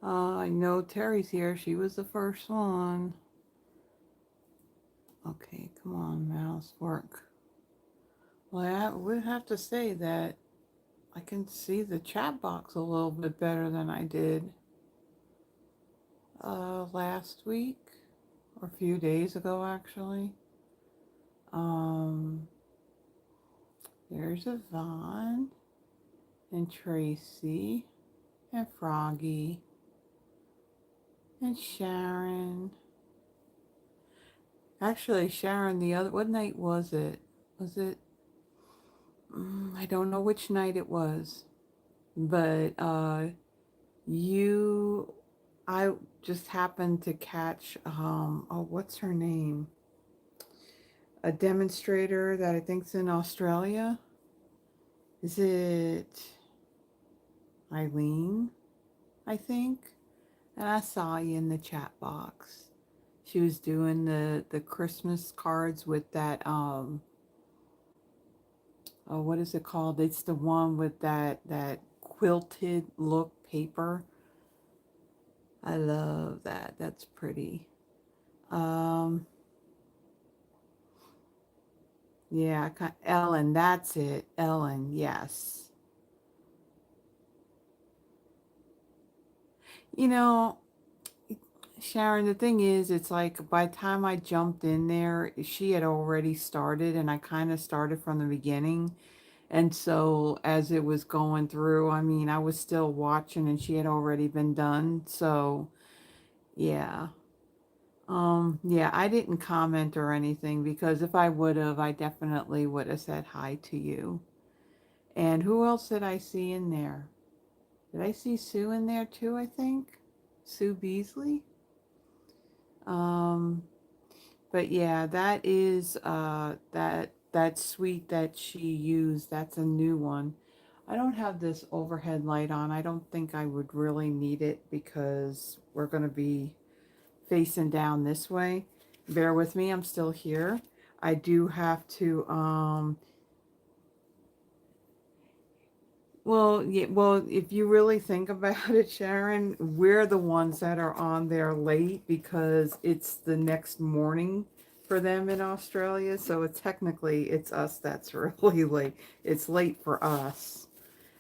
I know Terry's here. She was the first one. Okay, come on, mouse, work. Well, I would have to say that I can see the chat box a little bit better than I did last week, or a few days ago, actually. Um, there's Yvonne, and Tracy, and Froggy, and Sharon. Actually, Sharon, the other, what night was it? Was it, I don't know which night it was, but you, I just happened to catch, oh, what's her name? A demonstrator that I think's in Australia. Is it Eileen? I think. And I saw you in the chat box. She was doing the Christmas cards with that oh, what is it called? It's the one with that quilted look paper. I love that. That's pretty. Um yeah, Ellen, that's it. Ellen, yes. You know, Sharon, the thing is, it's like by the time I jumped in there, she had already started, and I kind of started from the beginning. And so as it was going through, I mean, I was still watching, and she had already been done. So, yeah. Yeah, I didn't comment or anything because if I would have, I definitely would have said hi to you. And who else did I see in there? Did I see Sue in there too, I think? Sue Beasley? Um, But yeah, that is that suite that she used. That's a new one. I don't have this overhead light on. I don't think I would really need it because we're going to be facing down this way. Bear with me, I'm still here. I do have to well, yeah, well, if you really think about it, Sharon, we're the ones that are on there late because it's the next morning for them in Australia. So technically it's us that's really late. It's late for us.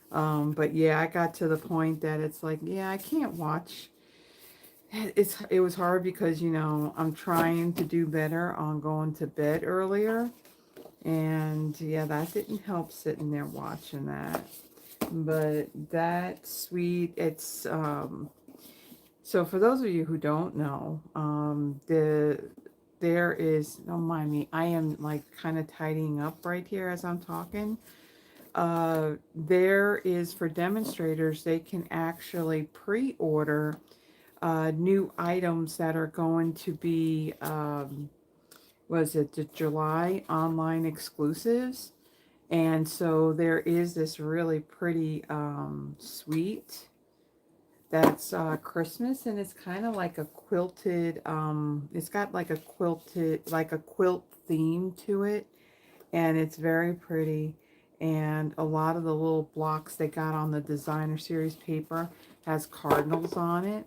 But yeah, I got to the point that it's like, yeah, I can't watch. It was hard because I'm trying to do better on going to bed earlier, and yeah, that didn't help sitting there watching that. But that sweet, it's so for those of you who don't know, there is, don't mind me, I am like kind of tidying up right here as I'm talking. There is, for demonstrators, they can actually pre-order new items that are going to be was it the July online exclusives. And so there is this really pretty suite that's Christmas, and it's kind of like a quilted, it's got like a quilted, like a quilt theme to it, and it's very pretty. And a lot of the little blocks they got on the designer series paper has cardinals on it.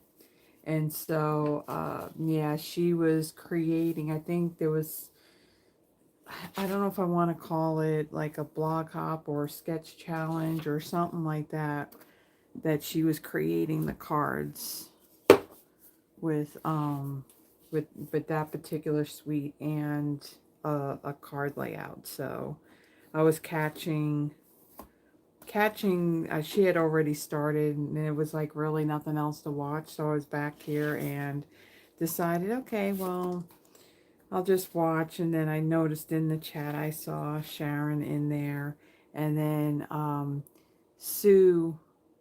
And so, yeah, she was creating, I think there was, I don't know if I want to call it like a blog hop or a sketch challenge or something like that, that she was creating the cards with with that particular suite and a card layout. So I was catching she had already started, and it was like really nothing else to watch, so I was back here and decided, okay, well, I'll just watch. And then I noticed in the chat I saw Sharon in there, and then Sue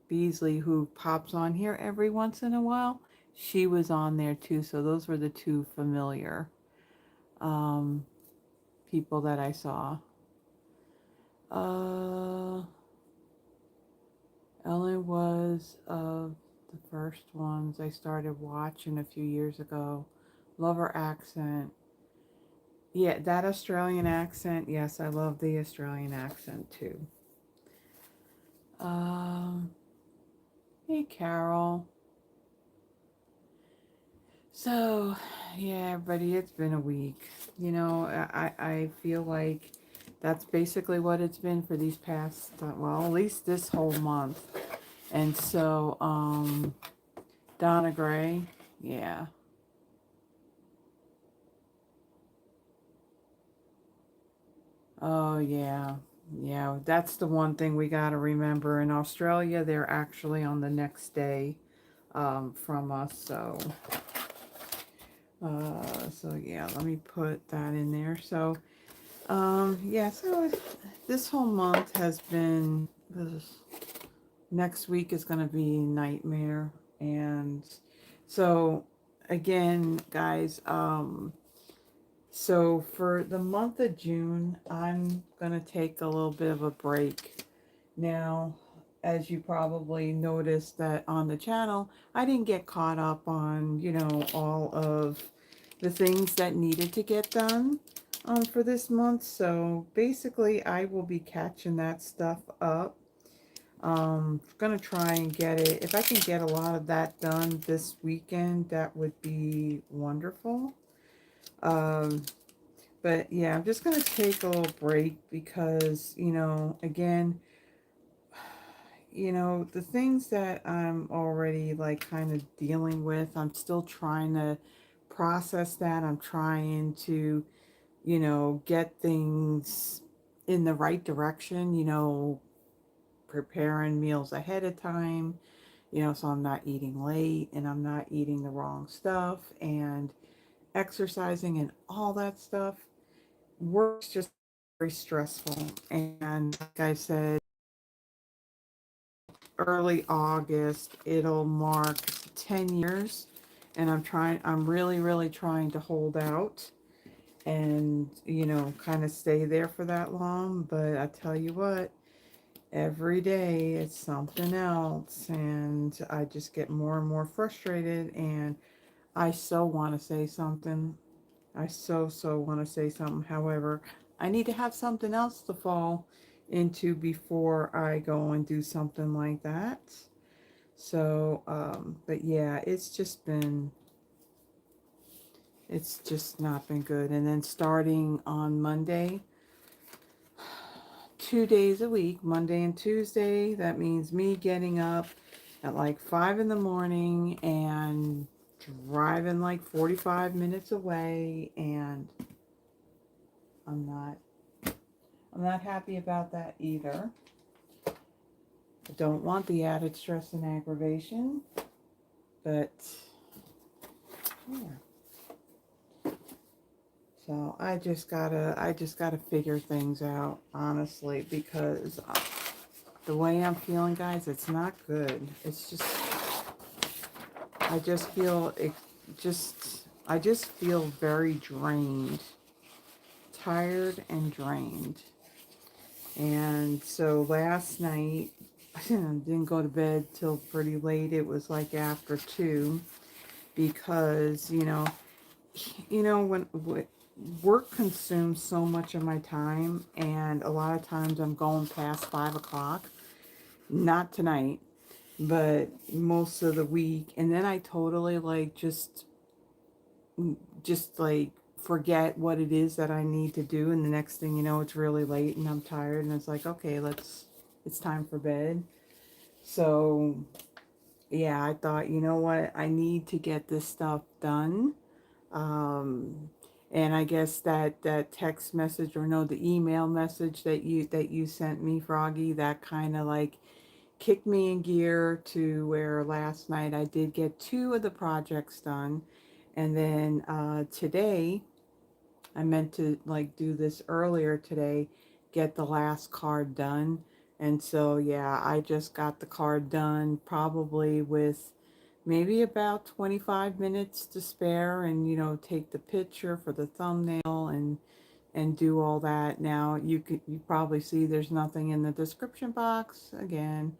Beasley, who pops on here every once in a while, she was on there too. So those were the two familiar um, people that I saw. Uh, Ellen was the first ones I started watching a few years ago. Love her accent. Yeah, that Australian accent. Yes, I love the Australian accent too. Um, hey, Carol. So, yeah, everybody, it's been a week. You know, I feel like that's basically what it's been for these past, well, at least this whole month. And so, Donna Gray, yeah. Oh, yeah. Yeah, that's the one thing we got to remember. In Australia, they're actually on the next day from us. So yeah, let me put that in there. So, yeah, so this whole month has been, this next week is going to be nightmare. And so, again, guys, so for the month of June, I'm going to take a little bit of a break. Now, as you probably noticed that on the channel, I didn't get caught up on, all of the things that needed to get done for this month. So basically, I will be catching that stuff up. Gonna try and get it. If I can get a lot of that done this weekend, that would be wonderful. Um, but yeah, I'm just gonna take a little break because, again, the things that I'm already like kind of dealing with, I'm still trying to process that. I'm trying to, get things in the right direction, preparing meals ahead of time, so I'm not eating late and I'm not eating the wrong stuff and exercising and all that stuff. Work's just very stressful. And like I said, early August, it'll mark 10 years. And I'm really, really trying to hold out and, kind of stay there for that long. But I tell you what, every day it's something else. And I just get more and more frustrated. And I so want to say something. I so want to say something. However, I need to have something else to fall into before I go and do something like that. So, but yeah, it's just not been good. And then starting on Monday, 2 days a week, Monday and Tuesday, that means me getting up at like 5 in the morning and driving like 45 minutes away. And I'm not, I'm not happy about that either. I don't want the added stress and aggravation, but yeah. So I just gotta figure things out, honestly, because the way I'm feeling, guys, it's not good. It's just, I just feel it, I just feel very drained, tired and drained. And so last night, I didn't go to bed till pretty late. It was like after 2 because, when work consumes so much of my time, and a lot of times I'm going past 5 o'clock. Not tonight, but most of the week. And then I totally like just like forget what it is that I need to do. And the next thing you know, it's really late and I'm tired. And it's like, okay, it's time for bed. So yeah, I thought, you know what? I need to get this stuff done. Um, and I guess that text message, or no, the email message that you sent me, Froggy, that kind of like kicked me in gear to where last night I did get 2 of the projects done. And then today, I meant to like do this earlier today, get the last card done. And so yeah, I just got the card done probably with maybe about 25 minutes to spare, and take the picture for the thumbnail and do all that. Now you probably see there's nothing in the description box. Again,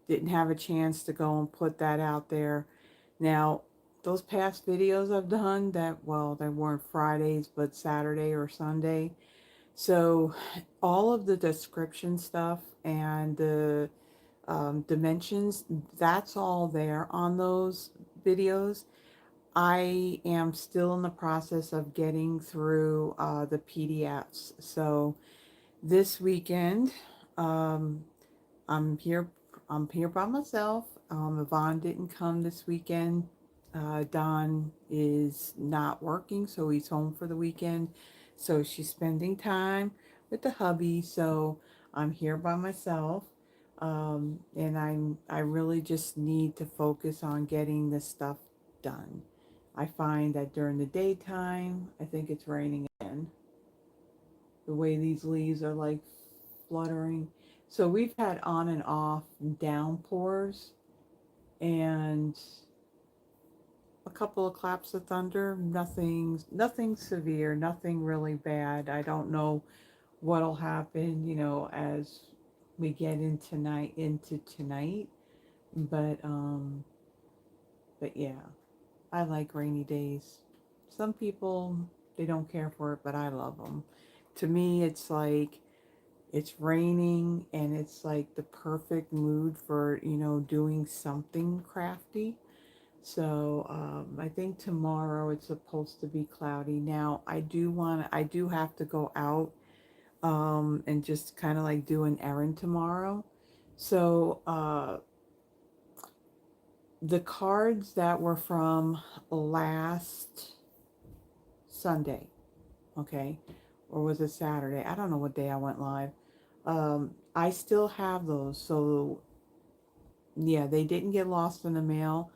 didn't have a chance to go and put that out there. Now, those past videos I've done that, well, they weren't Fridays, but Saturday or Sunday. So all of the description stuff and the dimensions, that's all there on those videos. I am still in the process of getting through the PDFs. So this weekend, um, I'm here. I'm here by myself. Yvonne didn't come this weekend. Don is not working, so he's home for the weekend. So she's spending time with the hubby. So I'm here by myself, and I really just need to focus on getting this stuff done. I find that during the daytime, I think it's raining again. The way these leaves are like fluttering. So we've had on and off downpours and a couple of claps of thunder. Nothing severe, nothing really bad. I don't know what'll happen, as we get into tonight. But yeah, I like rainy days. Some people they don't care for it, but I love them. To me, it's like it's raining and it's like the perfect mood for, doing something crafty. So I think tomorrow it's supposed to be cloudy. Now I do have to go out and just kind of like do an errand tomorrow. So the cards that were from last Sunday, okay, or was it Saturday? I don't know what day I went live. I still have those. So yeah, they didn't get lost in the mail.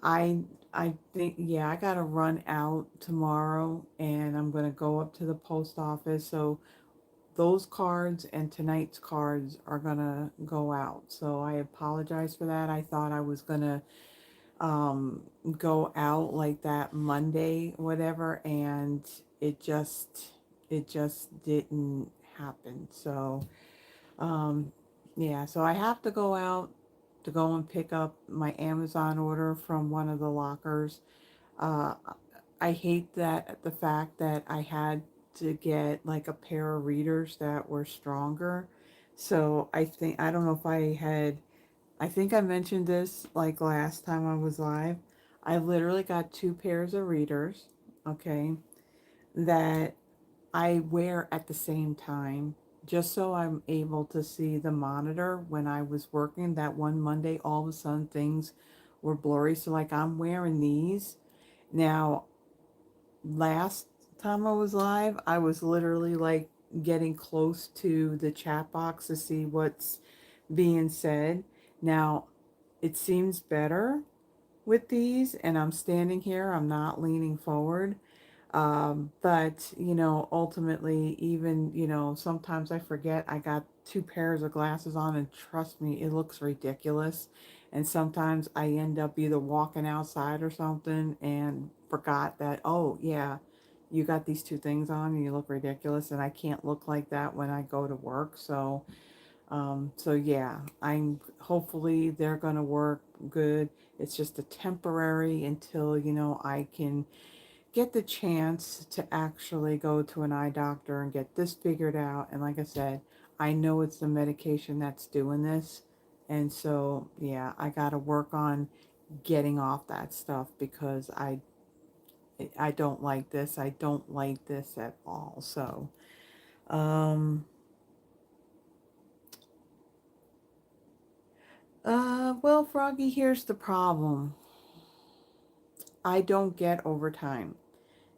I I think yeah, I gotta run out tomorrow and I'm gonna go up to the post office. So those cards and tonight's cards are gonna go out. So I apologize for that. I thought I was gonna um go out like that Monday, whatever, and it just it just didn't happen. So um, yeah, so I have to go out to go and pick up my Amazon order from one of the lockers. Uh, I hate that the fact that I had to get like a pair of readers that were stronger. So I don't know if I think I mentioned this like last time I was live. I literally got two pairs of readers, okay, that I wear at the same time just so I'm able to see the monitor when I was working that one Monday. All of a sudden things were blurry. So like I'm wearing these. Now, last time I was live, I was literally like getting close to the chat box to see what's being said. Now, it seems better with these and I'm standing here. I'm not leaning forward. But, ultimately, even, sometimes I forget I got two pairs of glasses on, and trust me, it looks ridiculous. And sometimes I end up either walking outside or something and forgot that, oh, yeah, you got these two things on and you look ridiculous. And I can't look like that when I go to work. So yeah, I'm hopefully they're going to work good. It's just a temporary until, I can get the chance to actually go to an eye doctor and get this figured out. And like I said, I know it's the medication that's doing this. And so, yeah, I got to work on getting off that stuff because I don't like this. I don't like this at all. So, um, well, Froggy, here's the problem. I don't get overtime.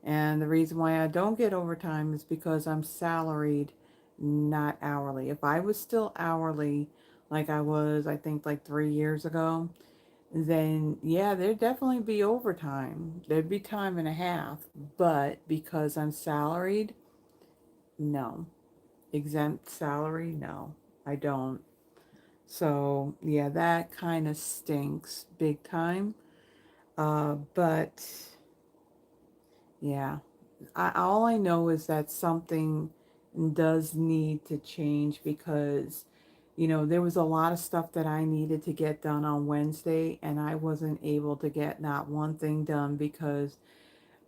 And the reason why I don't get overtime is because I'm salaried, not hourly. If I was still hourly, like I was, I think like 3 years ago, then yeah, there'd definitely be overtime. There'd be time and a half. But because I'm salaried, no. Exempt salary, no, I don't. So yeah, that kind of stinks big time. But yeah, all I know is that something does need to change because, there was a lot of stuff that I needed to get done on Wednesday, and I wasn't able to get not one thing done because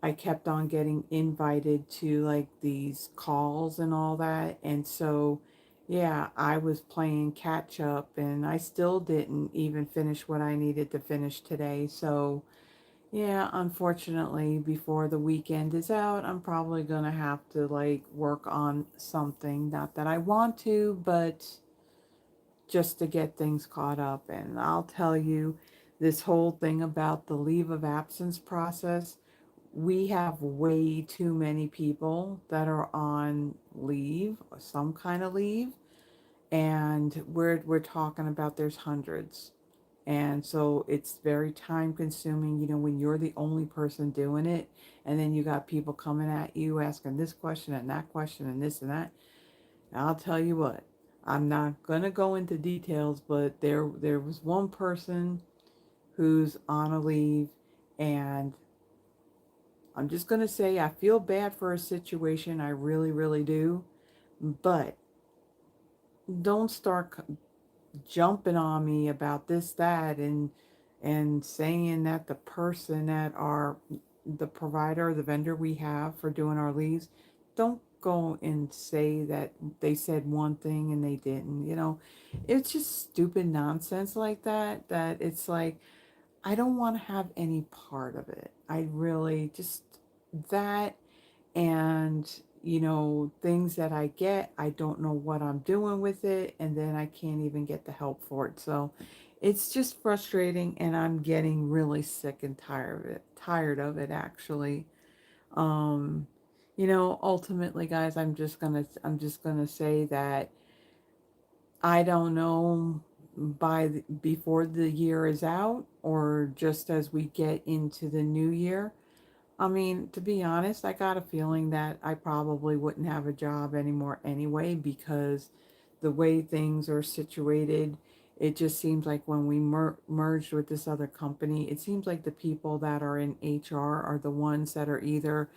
I kept on getting invited to like these calls and all that. And so, yeah, I was playing catch up and I still didn't even finish what I needed to finish today. So, Yeah, unfortunately, before the weekend is out, I'm probably gonna have to like work on something. Not that I want to, but just to get things caught up. And I'll tell you, this whole thing about the leave of absence process, we have way too many people that are on leave, or some kind of leave, and we're talking about there's hundreds. And so it's very time consuming, when you're the only person doing it, and then you got people coming at you asking this question and that question and this and that. And I'll tell you what, I'm not gonna go into details, but there was one person who's on a leave, and I'm just gonna say I feel bad for a situation. I really, really do. But don't start jumping on me about this, that, and saying that the person that are the provider, the vendor we have for doing our leaves, don't go and say that they said one thing and they didn't. It's just stupid nonsense like that. That it's like I don't want to have any part of it. I really just that and things that I get, I don't know what I'm doing with it, and then I can't even get the help for it. So it's just frustrating, and I'm getting really sick and tired of it actually. um Ultimately, guys, I'm just gonna say that I don't know, before the year is out, or just as we get into the new year. I mean, to be honest, I got a feeling that I probably wouldn't have a job anymore anyway, because the way things are situated, it just seems like when we merged with this other company, it seems like the people that are in HR are the ones that are either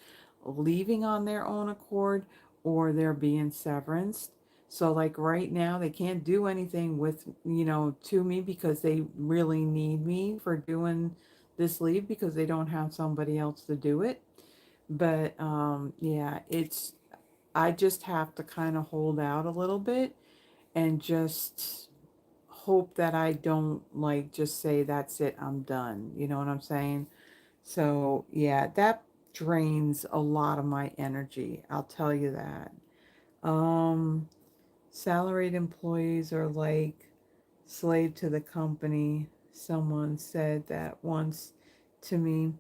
leaving on their own accord or they're being severanced. So like right now they can't do anything with, to me, because they really need me for doing this leave, because they don't have somebody else to do it. But yeah, I just have to kind of hold out a little bit and just hope that I don't like just say that's it, I'm done. You know what I'm saying? So yeah, that drains a lot of my energy. I'll tell you that. Um, Salaried employees are like slave to the company. Someone said that once to me.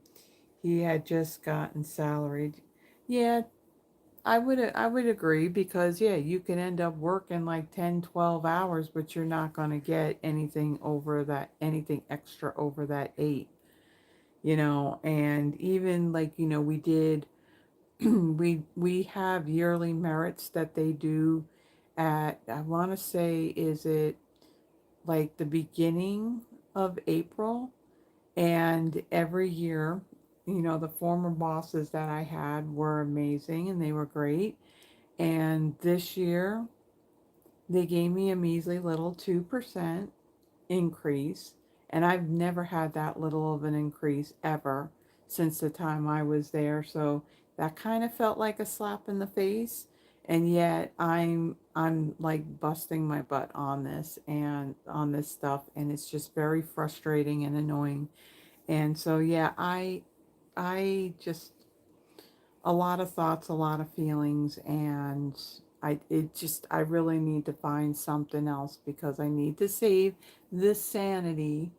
He had just gotten salaried. Yeah, I would agree, because yeah, you can end up working like 10, 12 hours, but you're not going to get anything extra over that 8, and even like, we did we have yearly merits that they do at, I want to say, is it like the beginning of April? And every year, the former bosses that I had were amazing and they were great. And this year, they gave me a measly little 2% increase. And I've never had that little of an increase ever since the time I was there. So that kind of felt like a slap in the face. And yet I'm like busting my butt on this and on this stuff, and it's just very frustrating and annoying. And so yeah, I just, a lot of thoughts, a lot of feelings, and I really need to find something else, because I need to save this sanity.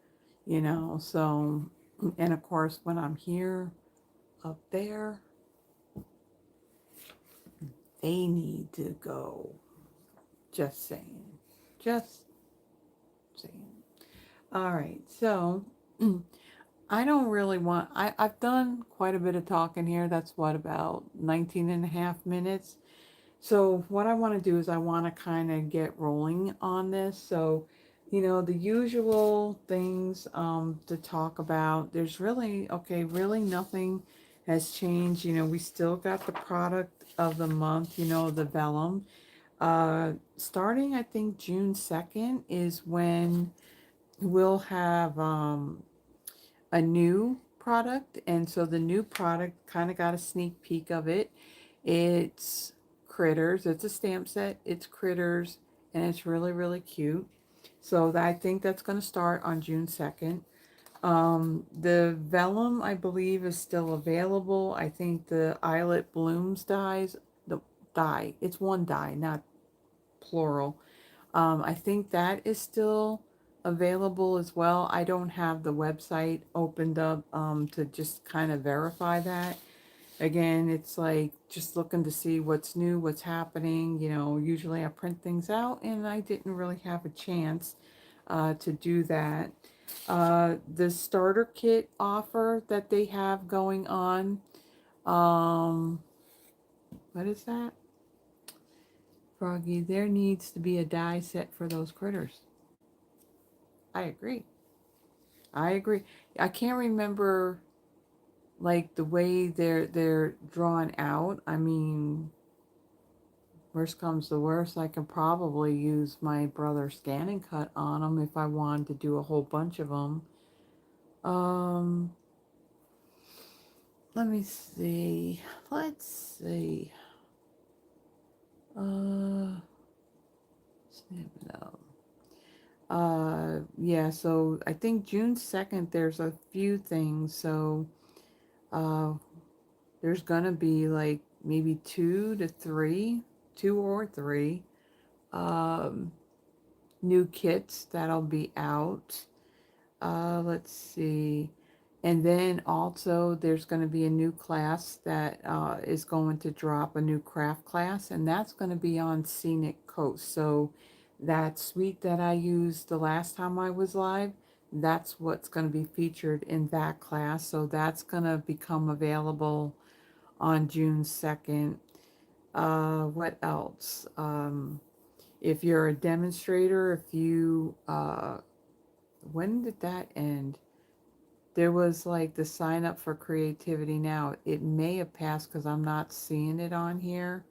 So, and of course when I'm here, up there, they need to go. Just saying. Just saying. All right. So I don't really want, I've done quite a bit of talking here. That's what, about 19 and a half minutes. So what I want to do is I want to kind of get rolling on this. So, the usual things to talk about. There's really nothing has changed. We still got the product of the month, the vellum. Starting, I think, June 2nd is when we'll have a new product. And so the new product, kind of got a sneak peek of it. It's Critters. It's a stamp set. It's Critters, and it's really, really cute. So I think that's going to start on June 2nd. The vellum, I believe, is still available. I think the Eyelet Blooms dies, the die, it's one die, not plural. I think that is still available as well. I don't have the website opened up to just kind of verify that. Again, it's like just looking to see what's new, what's happening. You know, usually I print things out and I didn't really have a chance to do that. The starter kit offer that they have going on, um, what is that? Froggy, there needs to be a die set for those critters. I agree. I agree. I can't remember like the way they're drawn out. I mean, worst comes to worst, I can probably use my brother's scan and cut on them if I wanted to do a whole bunch of them. Um, let me see. Let's see. Snip it up. Yeah, so I think June 2nd, there's a few things. So, uh, there's gonna be like maybe two or three, um, new kits that'll be out. Let's see. And then also there's going to be a new class that is going to drop, a new craft class, and that's going to be on Scenic Coast. So that suite that I used the last time I was live, that's what's going to be featured in that class. So that's going to become available on June 2nd. What else? If you're a demonstrator, if you, when did that end? There was like the sign up for Creativity Now. It may have passed because I'm not seeing it on here.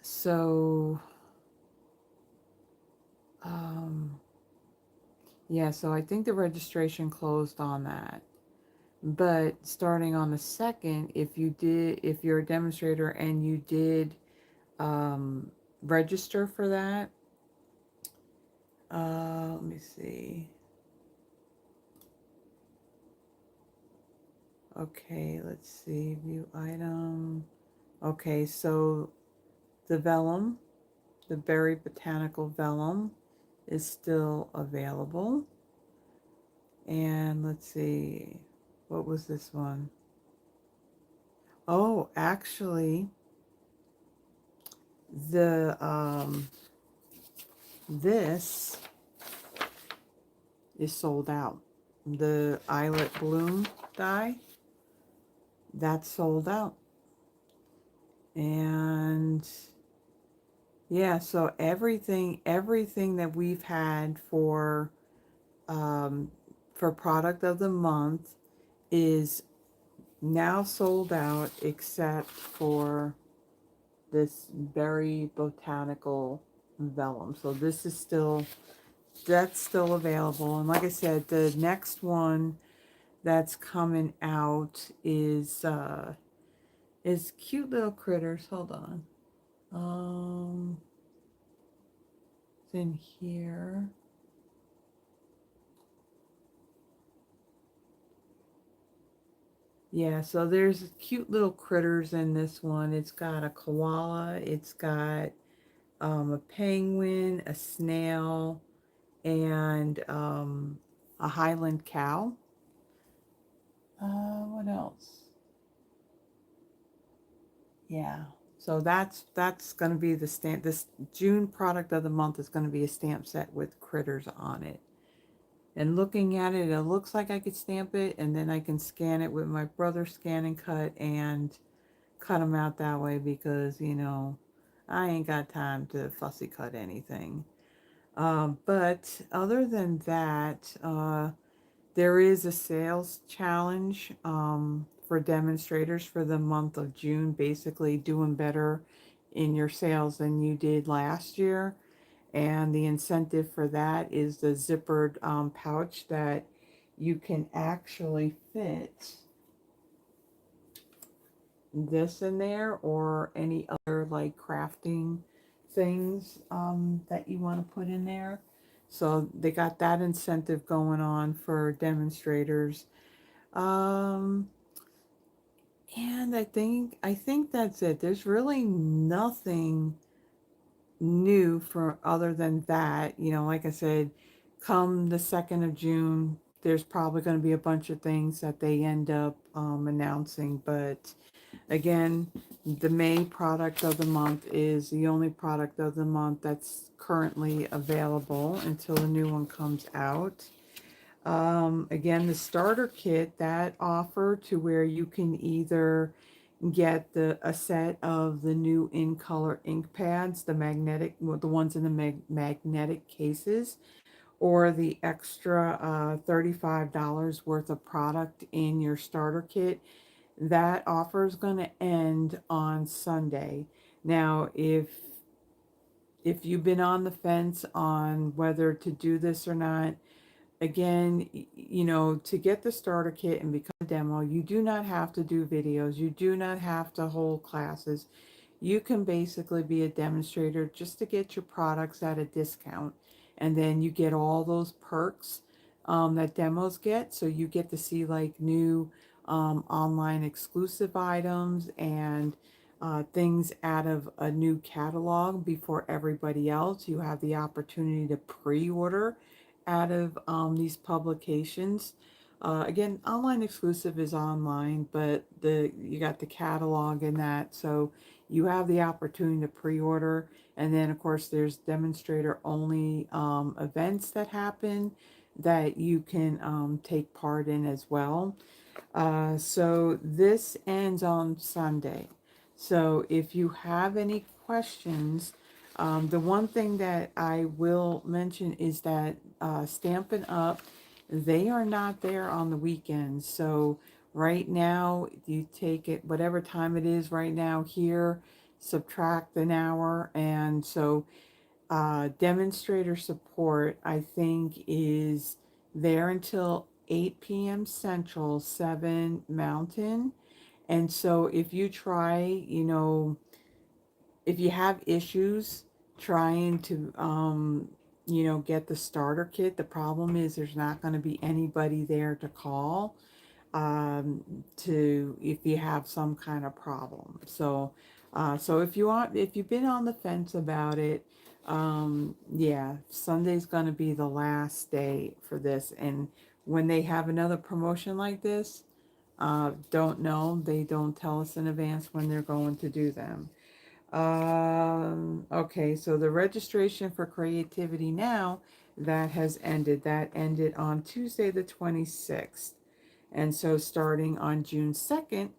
So, um, yeah, so I think the registration closed on that. But starting on the 2nd, if you're a demonstrator and you did register for that, let me see. Okay, let's see, view item. Okay, so the vellum, the berry botanical vellum is still available. And let's see, what was this one? Oh, actually, the this is sold out. The Eyelet Bloom die, that's sold out. And yeah, so everything that we've had for product of the month is now sold out except for this berry botanical vellum. So this is still, that's still available. And like I said, the next one that's coming out is cute little critters. Hold on. It's in here. Yeah, so there's cute little critters in this one. It's got a koala, it's got a penguin, a snail, and a Highland cow. What else? Yeah. So that's going to be the stamp. This June product of the month is going to be a stamp set with critters on it. And looking at it, it looks like I could stamp it, and then I can scan it with my brother's scan and cut them out that way because, you know, I ain't got time to fussy cut anything. But other than that, there is a sales challenge for demonstrators for the month of June, basically doing better in your sales than you did last year. And the incentive for that is the zippered pouch that you can actually fit this in there or any other like crafting things that you want to put in there. So they got that incentive going on for demonstrators. Um, and I think that's it. There's really nothing new for other than that. Like I said, come the 2nd of June, there's probably going to be a bunch of things that they end up announcing. But again, the May product of the month is the only product of the month that's currently available until a new one comes out. Again, the starter kit, that offer to where you can either get a set of the new in color ink pads, the magnetic, well, the ones in the magnetic cases, or the extra $35 worth of product in your starter kit. That offer is going to end on Sunday. Now, if you've been on the fence on whether to do this or not, again, to get the starter kit and become a demo, you do not have to do videos. You do not have to hold classes. You can basically be a demonstrator just to get your products at a discount. And then you get all those perks that demos get. So you get to see like new online exclusive items and things out of a new catalog before everybody else. You have the opportunity to pre-order out of these publications. Again, online exclusive is online, but you got the catalog in that, so you have the opportunity to pre-order. And then, of course, there's demonstrator only events that happen that you can take part in as well. So this ends on Sunday. So if you have any questions, the one thing that I will mention is that Stampin' Up, they are not there on the weekends. So right now, you take it, whatever time it is right now here, subtract an hour. And so demonstrator support, I think, is there until 8 p.m. Central, 7 Mountain. And so if you try, if you have issues trying to, get the starter kit, the problem is there's not going to be anybody there to call to if you have some kind of problem. So if you've been on the fence about it, yeah, Sunday's going to be the last day for this. And when they have another promotion like this, don't know. They don't tell us in advance when they're going to do them. Okay, so the registration for Creativity Now, that has ended. That ended on Tuesday the 26th. And so starting on June 2nd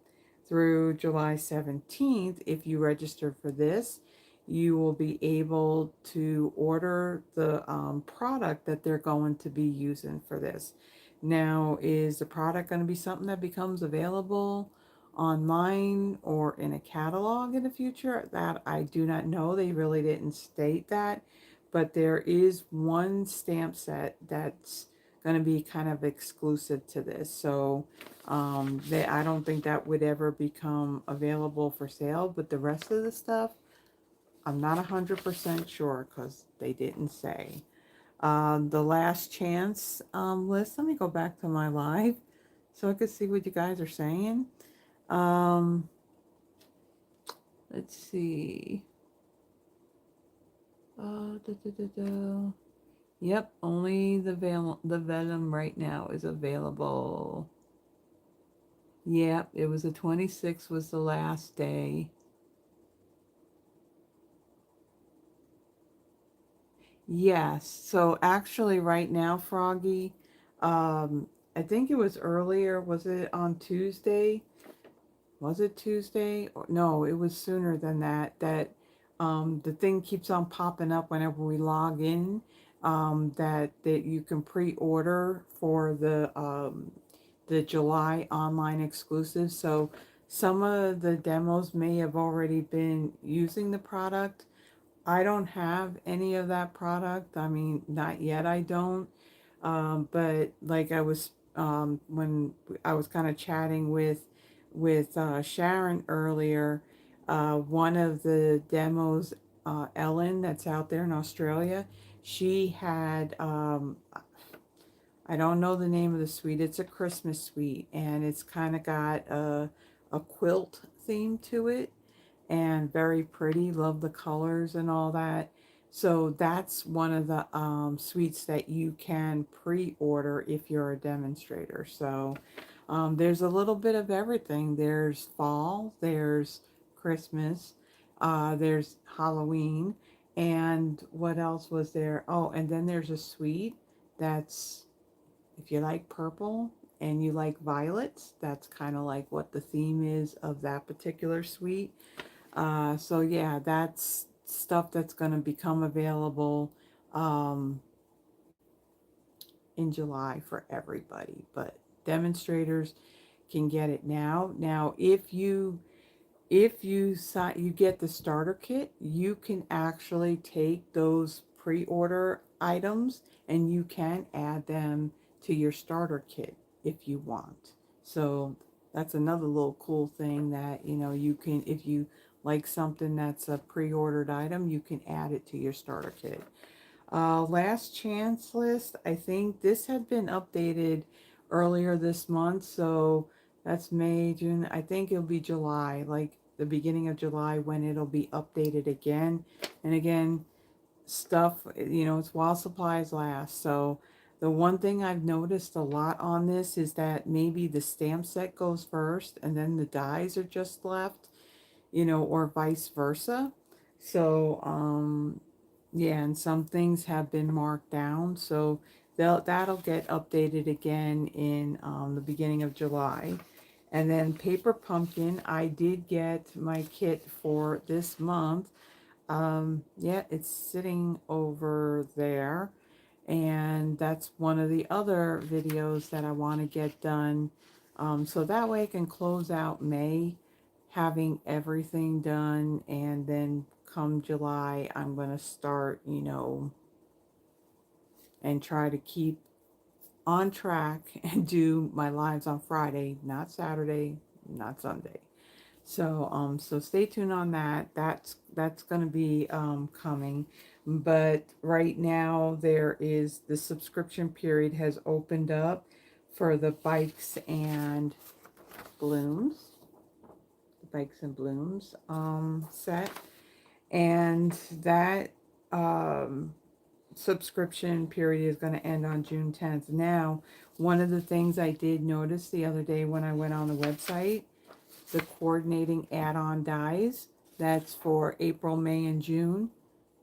through July 17th, if you register for this, you will be able to order the product that they're going to be using for this. Now, is the product going to be something that becomes available online or in a catalog in the future? That I do not know. They really didn't state that. But there is one stamp set that's going to be kind of exclusive to this. So I don't think that would ever become available for sale. But the rest of the stuff, I'm not 100% sure because they didn't say. The last chance list, let me go back to my live so I could see what you guys are saying. Um, let's see. Da, da, da, da. Yep, only the Venom right now is available. Yep, it was the 26th was the last day. Yes, so actually right now, Froggy, I think it was earlier. Was it on Tuesday? Was it Tuesday? No, it was sooner than that. The thing keeps on popping up whenever we log in. That you can pre-order for the July online exclusive. So some of the demos may have already been using the product. I don't have any of that product. I mean, not yet. I don't. But like I was when I was kind of chatting with Sharon earlier, one of the demos, Ellen, that's out there in Australia, She had, I don't know the name of the suite. It's a Christmas suite, and it's kind of got a quilt theme to it, and very pretty. Love the colors and all that. So that's one of the suites that you can pre-order if you're a demonstrator. So there's a little bit of everything. There's fall, there's Christmas, there's Halloween, and what else was there? Oh, and then there's a suite that's, if you like purple and you like violets, that's kind of like what the theme is of that particular suite. So yeah, that's stuff that's going to become available um, in July for everybody. But demonstrators can get it now. Now, if you get the starter kit, you can actually take those pre-order items and you can add them to your starter kit if you want. So that's another little cool thing that, you can, if you like something that's a pre-ordered item, you can add it to your starter kit. Last chance list, I think this had been updated earlier this month, so that's May, June. I think it'll be July, like the beginning of July, when it'll be updated again. And again, stuff, it's while supplies last. So the one thing I've noticed a lot on this is that maybe the stamp set goes first and then the dies are just left, or vice versa. So, yeah, and some things have been marked down, so that'll get updated again in the beginning of July. And then Paper Pumpkin, I did get my kit for this month. Yeah, it's sitting over there. And that's one of the other videos that I want to get done. So that way I can close out May having everything done. And then come July, I'm going to start, and try to keep on track and do my lives on Friday, not Saturday, not Sunday. So stay tuned on that. That's going to be coming. But right now there is the subscription period has opened up for the Bikes and Blooms, set, and that um, subscription period is going to end on June 10th. Now, one of the things I did notice the other day when I went on the website, the coordinating add-on dies, that's for April, May, and June,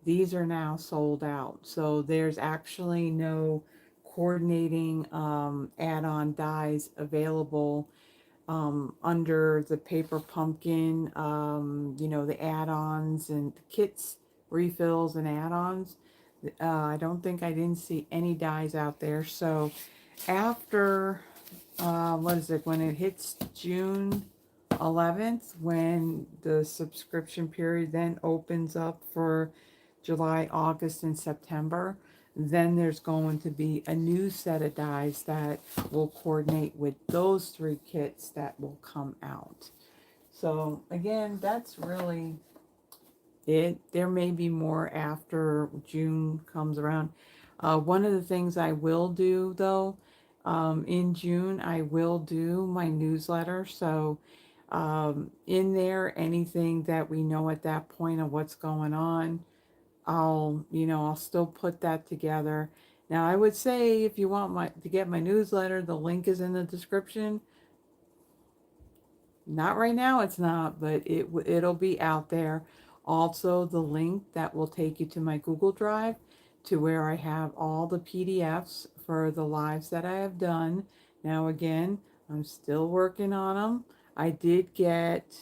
these are now sold out. So there's actually no coordinating add-on dies available under the Paper Pumpkin, the add-ons and the kits, refills, and add-ons. I didn't see any dies out there. So after, what is it, when it hits June 11th, when the subscription period then opens up for July, August, and September, then there's going to be a new set of dies that will coordinate with those 3 kits that will come out. So again, that's really it. There may be more after June comes around. One of the things I will do though, in June, I will do my newsletter. So in there, anything that we know at that point of what's going on, I'll still put that together. Now, I would say if you want to get my newsletter, the link is in the description. Not right now, it's not, but it'll be out there. Also, the link that will take you to my Google Drive, to where I have all the PDFs for the lives that I have done. Now, again, I'm still working on them. I did get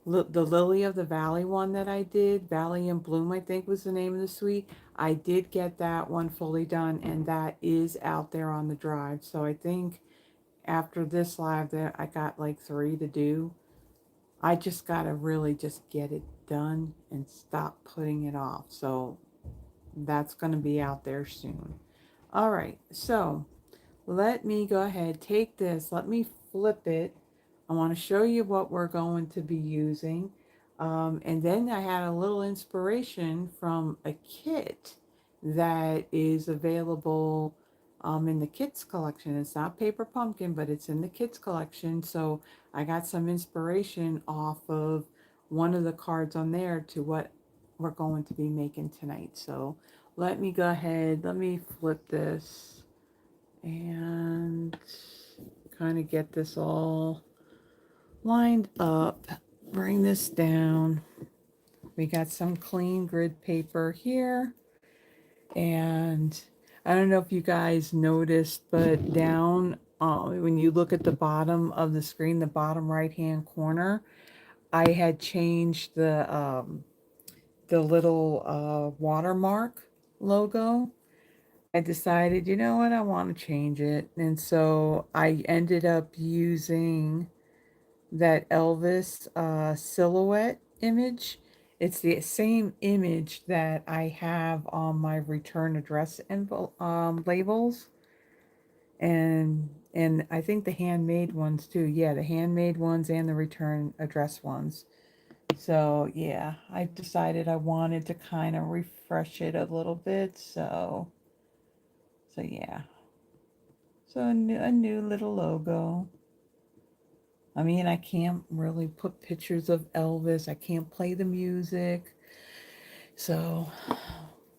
the Lily of the Valley one that I did, Valley in Bloom, I think was the name of the suite. I did get that one fully done, and that is out there on the drive. So I think after this live that I got like 3 to do. I just got to really just get it done and stop putting it off. So that's going to be out there soon. All right, so let me go ahead, take this, let me flip it. I want to show you what we're going to be using. And then I had a little inspiration from a kit that is available in the kids collection. It's not Paper Pumpkin, but it's in the kids collection. So I got some inspiration off of one of the cards on there to what we're going to be making tonight. So let me go ahead, let me flip this and kind of get this all lined up. Bring this down. We got some clean grid paper here. And I don't know if you guys noticed, but down when you look at the bottom of the screen, the bottom right hand corner, I had changed the little watermark logo. I decided, you know what, I want to change it. And so I ended up using that Elvis silhouette image. It's the same image that I have on my return address envelope labels, and I think the handmade ones too. Yeah, the handmade ones and the return address ones. So yeah, I decided I wanted to kind of refresh it a little bit. So yeah, so a new little logo. I mean, I can't really put pictures of Elvis. I can't play the music. So,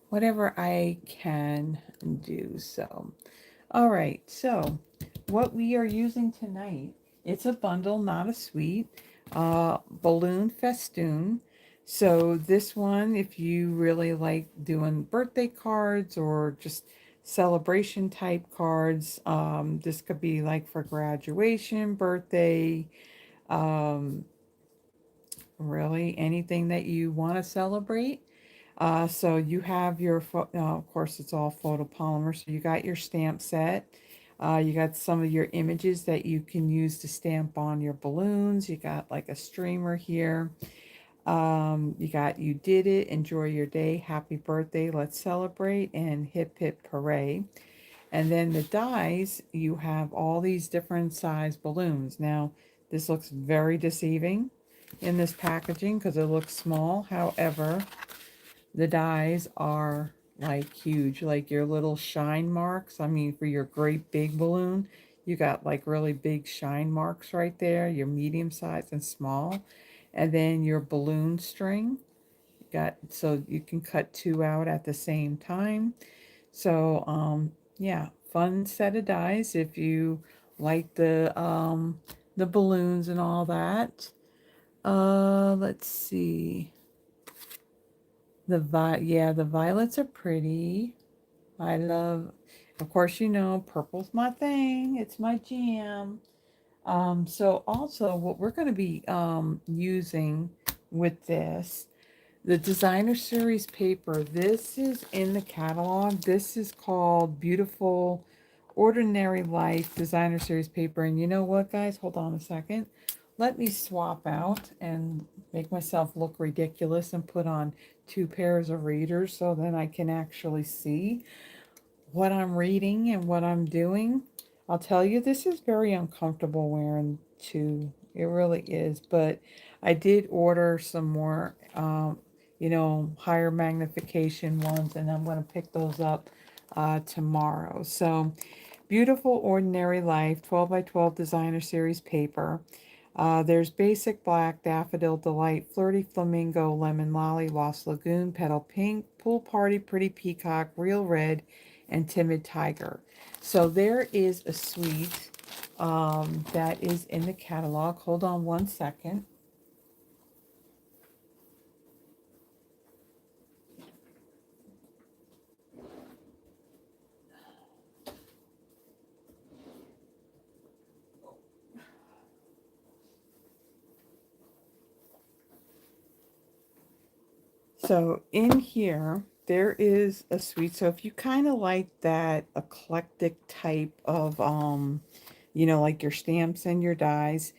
whatever I can do. So, all right. So, what we are using tonight, it's a bundle, not a suite, balloon festoon. So, this one, if you really like doing birthday cards or just celebration type cards, this could be like for graduation, birthday, um, really anything that you want to celebrate. So you have your, of course, it's all photopolymer. So you got your stamp set. You got some of your images that you can use to stamp on your balloons. You got like a streamer here. You got You Did It, Enjoy Your Day, Happy Birthday, Let's Celebrate, and Hip Hip Hooray. And then the dies, you have all these different size balloons. Now, this looks very deceiving in this packaging because it looks small. However, the dies are like huge, like your little shine marks. I mean, for your great big balloon, you got like really big shine marks right there, your medium size and small. And then your balloon string, got so you can cut two out at the same time. So, yeah, fun set of dies if you like the balloons and all that. Let's see. Yeah, the violets are pretty. I love, of course, you know, purple's my thing. It's my jam. So also what we're going to be using with this, the designer series paper, this is in the catalog. This is called Beautiful Ordinary Life Designer Series paper. And you know what, guys? Hold on a second. Let me swap out and make myself look ridiculous and put on two pairs of readers so then I can actually see what I'm reading and what I'm doing. I'll tell you, this is very uncomfortable wearing two. It really is. But I did order some more, higher magnification ones, and I'm going to pick those up tomorrow. So, Beautiful Ordinary Life 12 by 12 Designer Series paper. There's Basic Black, Daffodil Delight, Flirty Flamingo, Lemon Lolly, Lost Lagoon, Petal Pink, Pool Party, Pretty Peacock, Real Red, and Timid Tiger. So there is a suite that is in the catalog. Hold on one second. So in here, there is a suite. So if you kind of like that eclectic type of, like your stamps and your dies.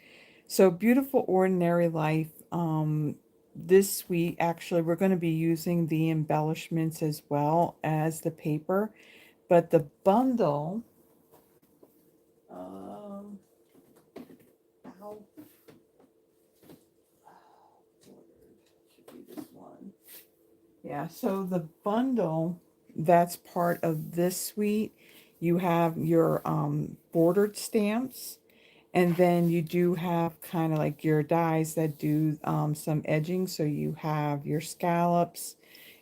So Beautiful Ordinary Life, this suite, actually, we're going to be using the embellishments as well as the paper. But the bundle, um, ow, should be this one. Yeah, so the bundle that's part of this suite. You have your bordered stamps, and then you do have kind of like your dies that do some edging. So you have your scallops,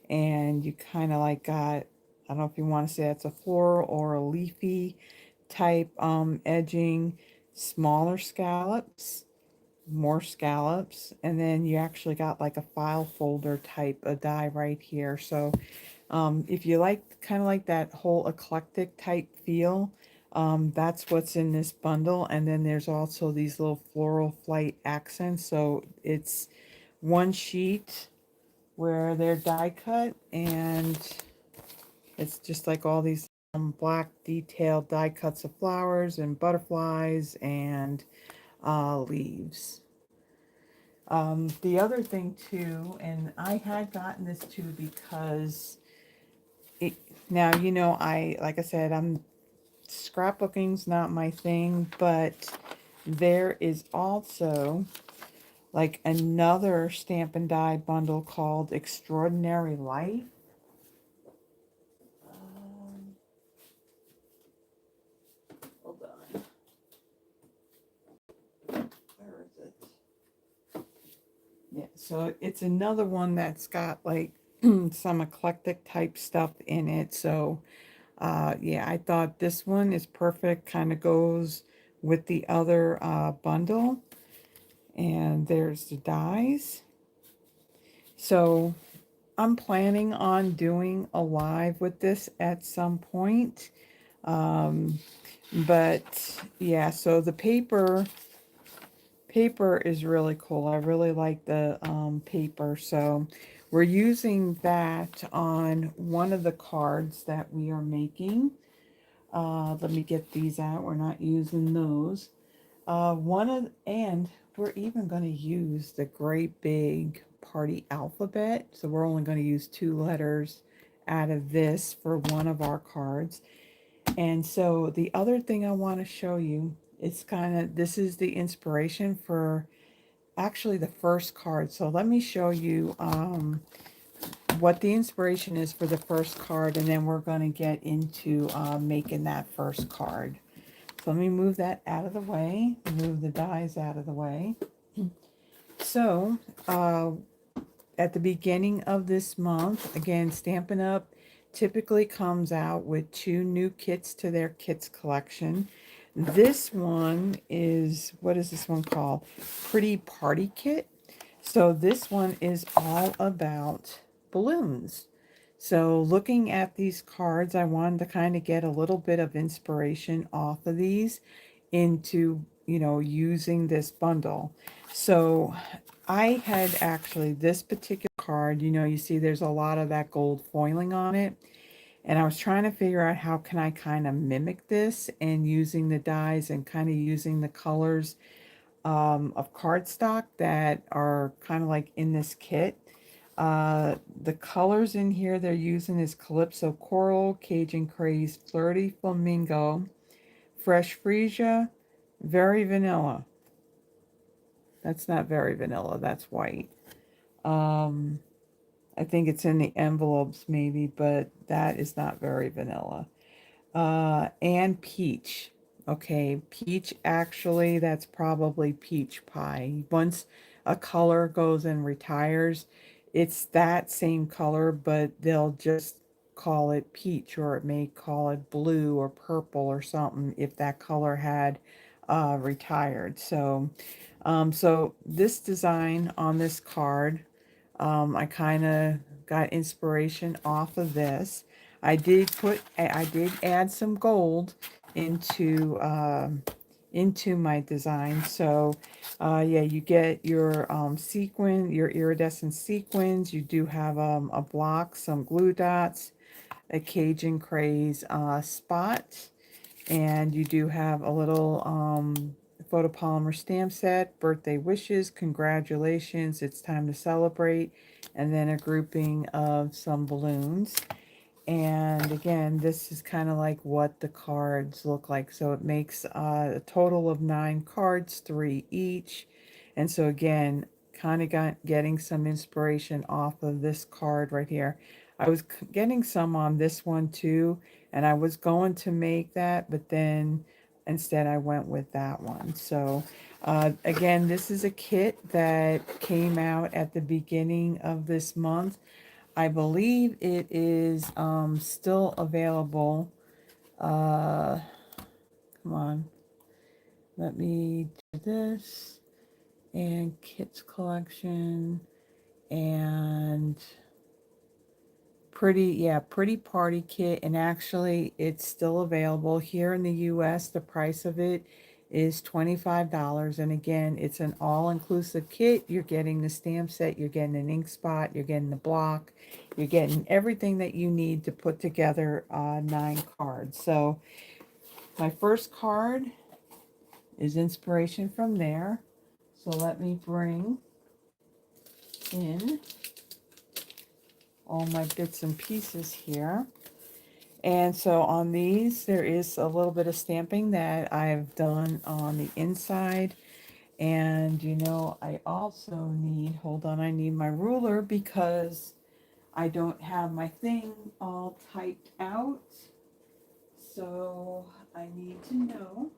and you kind of like got, I don't know if you want to say that's a floral or a leafy type edging, smaller scallops, more scallops, and then you actually got like a file folder type of die right here. So if you like kind of like that whole eclectic type feel, that's what's in this bundle. And then there's also these little floral flight accents. So it's one sheet where they're die cut, and it's just like all these black detailed die cuts of flowers and butterflies and leaves. The other thing too, and I had gotten this too because it, now, you know, like I said, scrapbooking's not my thing, but there is also like another stamp and die bundle called Extraordinary Life. Hold on. Where is it? Yeah, so it's another one that's got like some eclectic type stuff in it. So yeah, I thought this one is perfect, kind of goes with the other bundle. And there's the dies. So I'm planning on doing a live with this at some point. Um, but yeah, so the paper is really cool. I really like the paper. So we're using that on one of the cards that we are making. Let me get these out. We're not using those. And we're even going to use the great big party alphabet. So we're only going to use 2 letters out of this for one of our cards. And so the other thing I want to show you, it's kind of, this is the inspiration for actually the first card. So let me show you what the inspiration is for the first card, and then we're going to get into making that first card. So let me move that out of the way, move the dies out of the way. So at the beginning of this month, again, Stampin' Up! Typically comes out with 2 new kits to their kits collection. This one is, what is this one called? Pretty Party Kit. So this one is all about balloons. So looking at these cards, I wanted to kind of get a little bit of inspiration off of these into, you know, using this bundle. So I had actually this particular card, you know, you see there's a lot of that gold foiling on it. And I was trying to figure out how can I kind of mimic this, and using the dies and kind of using the colors of cardstock that are kind of like in this kit. The colors in here they're using is Calypso Coral, Cajun Craze, Flirty, Flamingo, Fresh Freesia, Very Vanilla. That's not Very Vanilla, that's white. Um, I think it's in the envelopes maybe, but that is not Very Vanilla. And Peach. Okay, Peach, actually, that's probably Peach Pie. Once a color goes and retires, it's that same color, but they'll just call it peach, or it may call it blue or purple or something if that color had retired. So this design on this card, I kind of got inspiration off of this. I did add some gold into my design. So yeah, you get your sequin, your iridescent sequins. You do have a block, some glue dots, a Cajun Craze spot, and you do have a little photopolymer stamp set, birthday wishes, congratulations, it's time to celebrate, and then a grouping of some balloons. And again, this is kind of like what the cards look like. So it makes a total of 9 cards, 3 each. And so again, kind of getting some inspiration off of this card right here. I was getting some on this one too, and I was going to make that, but then instead I went with that one. So again, this is a kit that came out at the beginning of this month. I believe it is still available. Come on, let me do this, and kits collection, and pretty party kit. And actually it's still available here in the US. The price of it is $25, and again, it's an all-inclusive kit. You're getting the stamp set, you're getting an ink spot, you're getting the block, you're getting everything that you need to put together 9 cards. So my first card is inspiration from there. So let me bring in all my bits and pieces here. And so on these, there is a little bit of stamping that I've done on the inside. And you know, I also need, hold on, I need my ruler because I don't have my thing all typed out. So I need to know.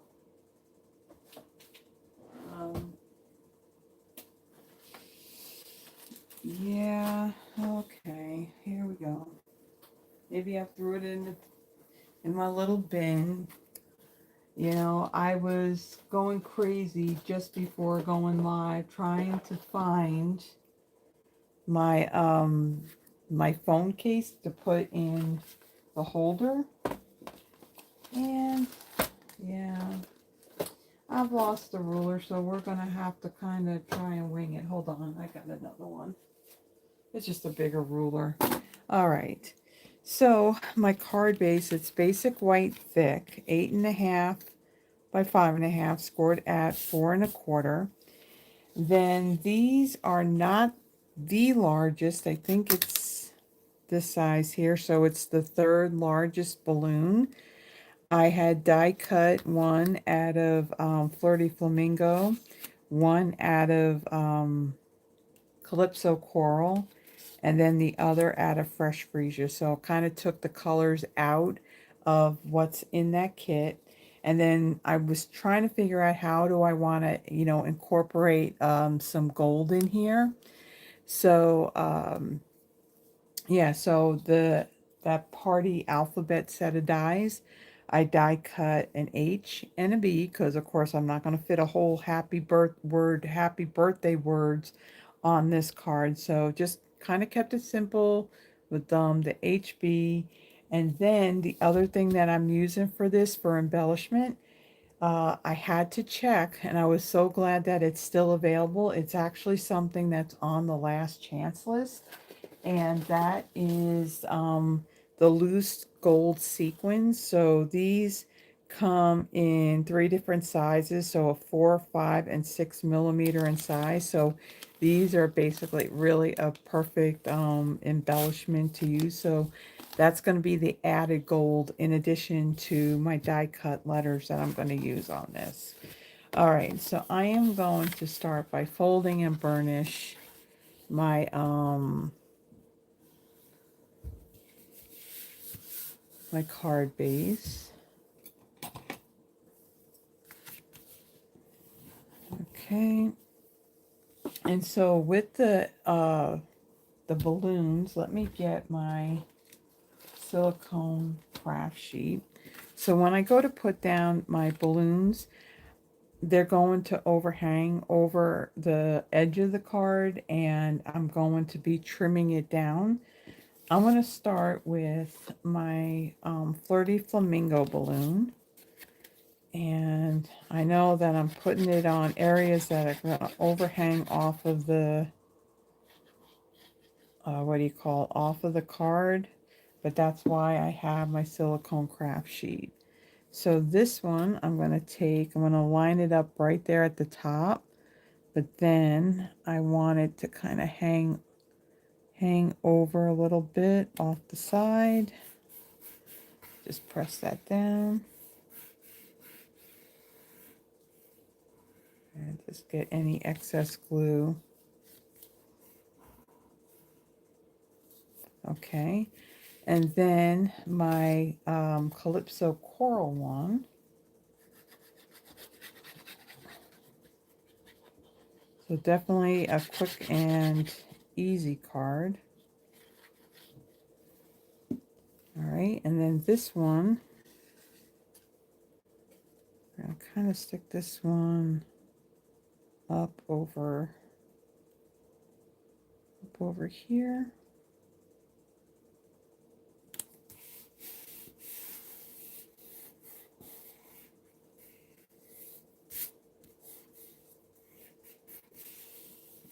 Yeah, okay, here we go. Maybe I threw it in my little bin. You know, I was going crazy just before going live trying to find my my phone case to put in the holder. And yeah, I've lost the ruler, so we're gonna have to kind of try and wing it. Hold on, I got another one. It's just a bigger ruler. All right. So my card base, it's basic white thick, 8.5 by 5.5, scored at 4 1/4. Then these are not the largest. I think it's this size here. So it's the 3rd largest balloon. I had die cut one out of Flirty Flamingo, one out of Calypso Coral, and then the other out of Fresh Freesia. So kind of took the colors out of what's in that kit. And then I was trying to figure out how do I want to, you know, incorporate some gold in here. So yeah, so that party alphabet set of dies, I die cut an H and a B because of course I'm not going to fit a whole happy birthday words on this card. So just kind of kept it simple with the HB. And then the other thing that I'm using for this for embellishment, I had to check, and I was so glad that it's still available. It's actually something that's on the last chance list, and that is the loose gold sequins. So these come in 3 different sizes, so a 4, 5, and 6 millimeter in size. So these are basically really a perfect embellishment to use. So that's going to be the added gold in addition to my die cut letters that I'm going to use on this. All right, so I am going to start by folding and burnish my my card base. Okay. And so with the balloons, let me get my silicone craft sheet. So when I go to put down my balloons, they're going to overhang over the edge of the card, and I'm going to be trimming it down. I'm going to start with my Flirty Flamingo balloon. And I know that I'm putting it on areas that are going to overhang off of the, off of the card. But that's why I have my silicone craft sheet. So this one, I'm going to line it up right there at the top. But then I want it to kind of hang over a little bit off the side. Just press that down. And just get any excess glue. Okay. And then my Calypso Coral one. So definitely a quick and easy card. All right, and then this one, I'm going to kind of stick this one up over here.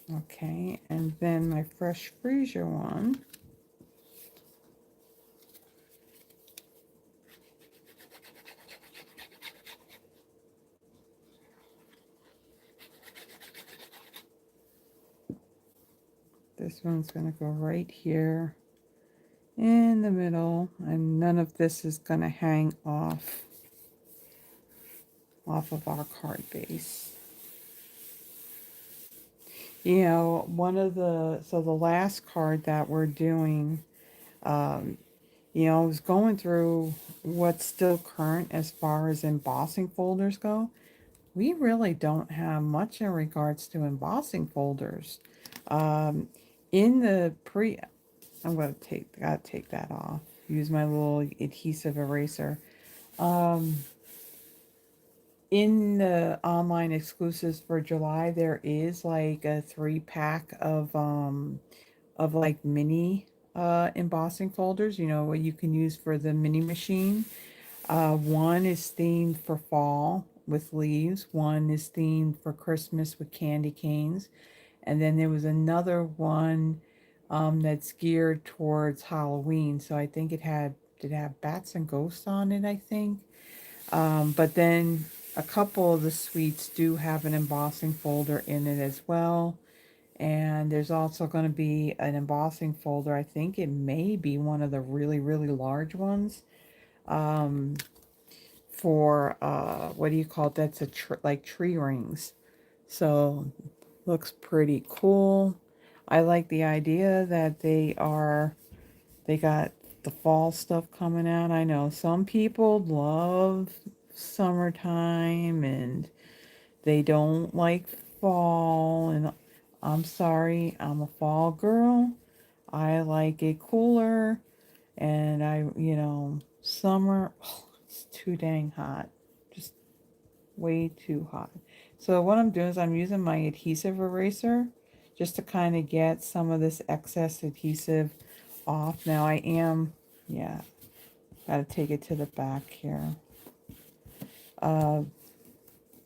Okay, and then my Fresh Freesia one. This one's going to go right here in the middle, and none of this is going to hang off of our card base. You know, so the last card that we're doing, you know, I was going through what's still current as far as embossing folders go. We really don't have much in regards to embossing folders. In the I'm going to gotta take that off. Use my little adhesive eraser. In the online exclusives for July, there is like a 3-pack of like mini embossing folders, you know, what you can use for the mini machine. One is themed for fall with leaves. One is themed for Christmas with candy canes. And then there was another one that's geared towards Halloween. So I think it did have bats and ghosts on it, I think. But then a couple of the suites do have an embossing folder in it as well. And there's also going to be an embossing folder. I think it may be one of the really, really large ones. For what do you call it? That's like tree rings. So looks pretty cool. I like the idea that they got the fall stuff coming out. I know some people love summertime and they don't like fall, and I'm sorry, I'm a fall girl. I like it cooler, and summer, oh, it's too dang hot. Just way too hot. So what I'm doing is I'm using my adhesive eraser just to kind of get some of this excess adhesive off. Now I am, yeah, got to take it to the back here.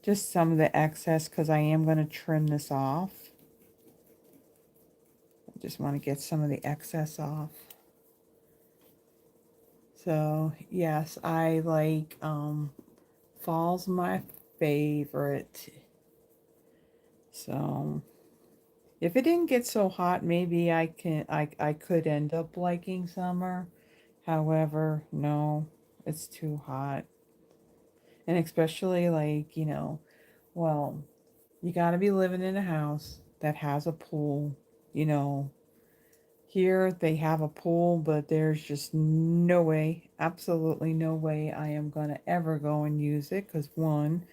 Just some of the excess because I am going to trim this off. I just want to get some of the excess off. So yes, I like fall's my favorite. So if it didn't get so hot, maybe I could end up liking summer. However, no, it's too hot. And especially like, well, you got to be living in a house that has a pool. You know, here they have a pool, but there's just no way, absolutely no way I am going to ever go and use it because one,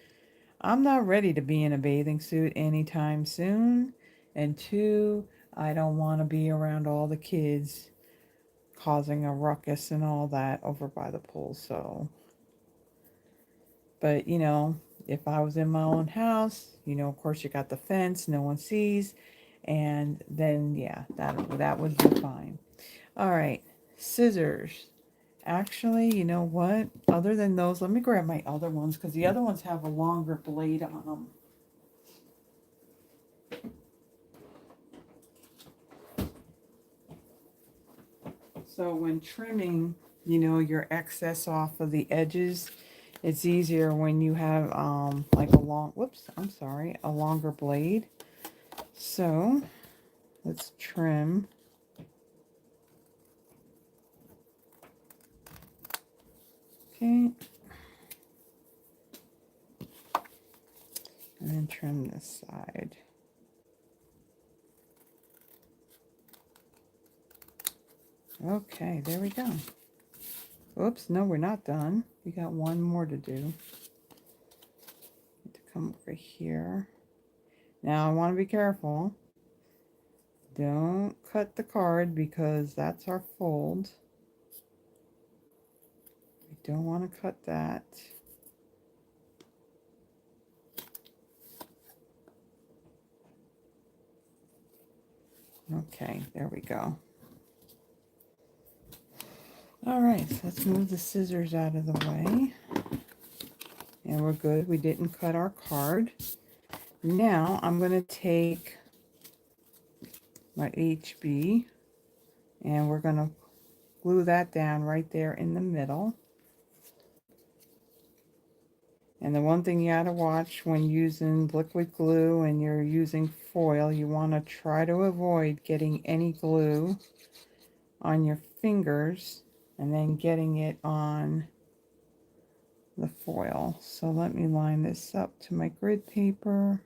I'm not ready to be in a bathing suit anytime soon. And two, I don't want to be around all the kids causing a ruckus and all that over by the pool. So, but if I was in my own house, of course you got the fence, no one sees. And then, yeah, that would be fine. All right, scissors. Actually, you know what? Other than those, let me grab my other ones because the other ones have a longer blade on them. So when trimming, your excess off of the edges, it's easier when you have like a longer blade. So let's trim. Okay. And then trim this side. Okay, there we go. Oops, no, we're not done. We got one more to do. Need to come over here. Now I want to be careful. Don't cut the card because that's our fold. We don't want to cut that. Okay, there we go. All right, so let's move the scissors out of the way. And we're good. We didn't cut our card. Now I'm going to take my HB and we're going to glue that down right there in the middle. And the one thing you got to watch when using liquid glue and you're using foil, you want to try to avoid getting any glue on your fingers and then getting it on the foil. So let me line this up to my grid paper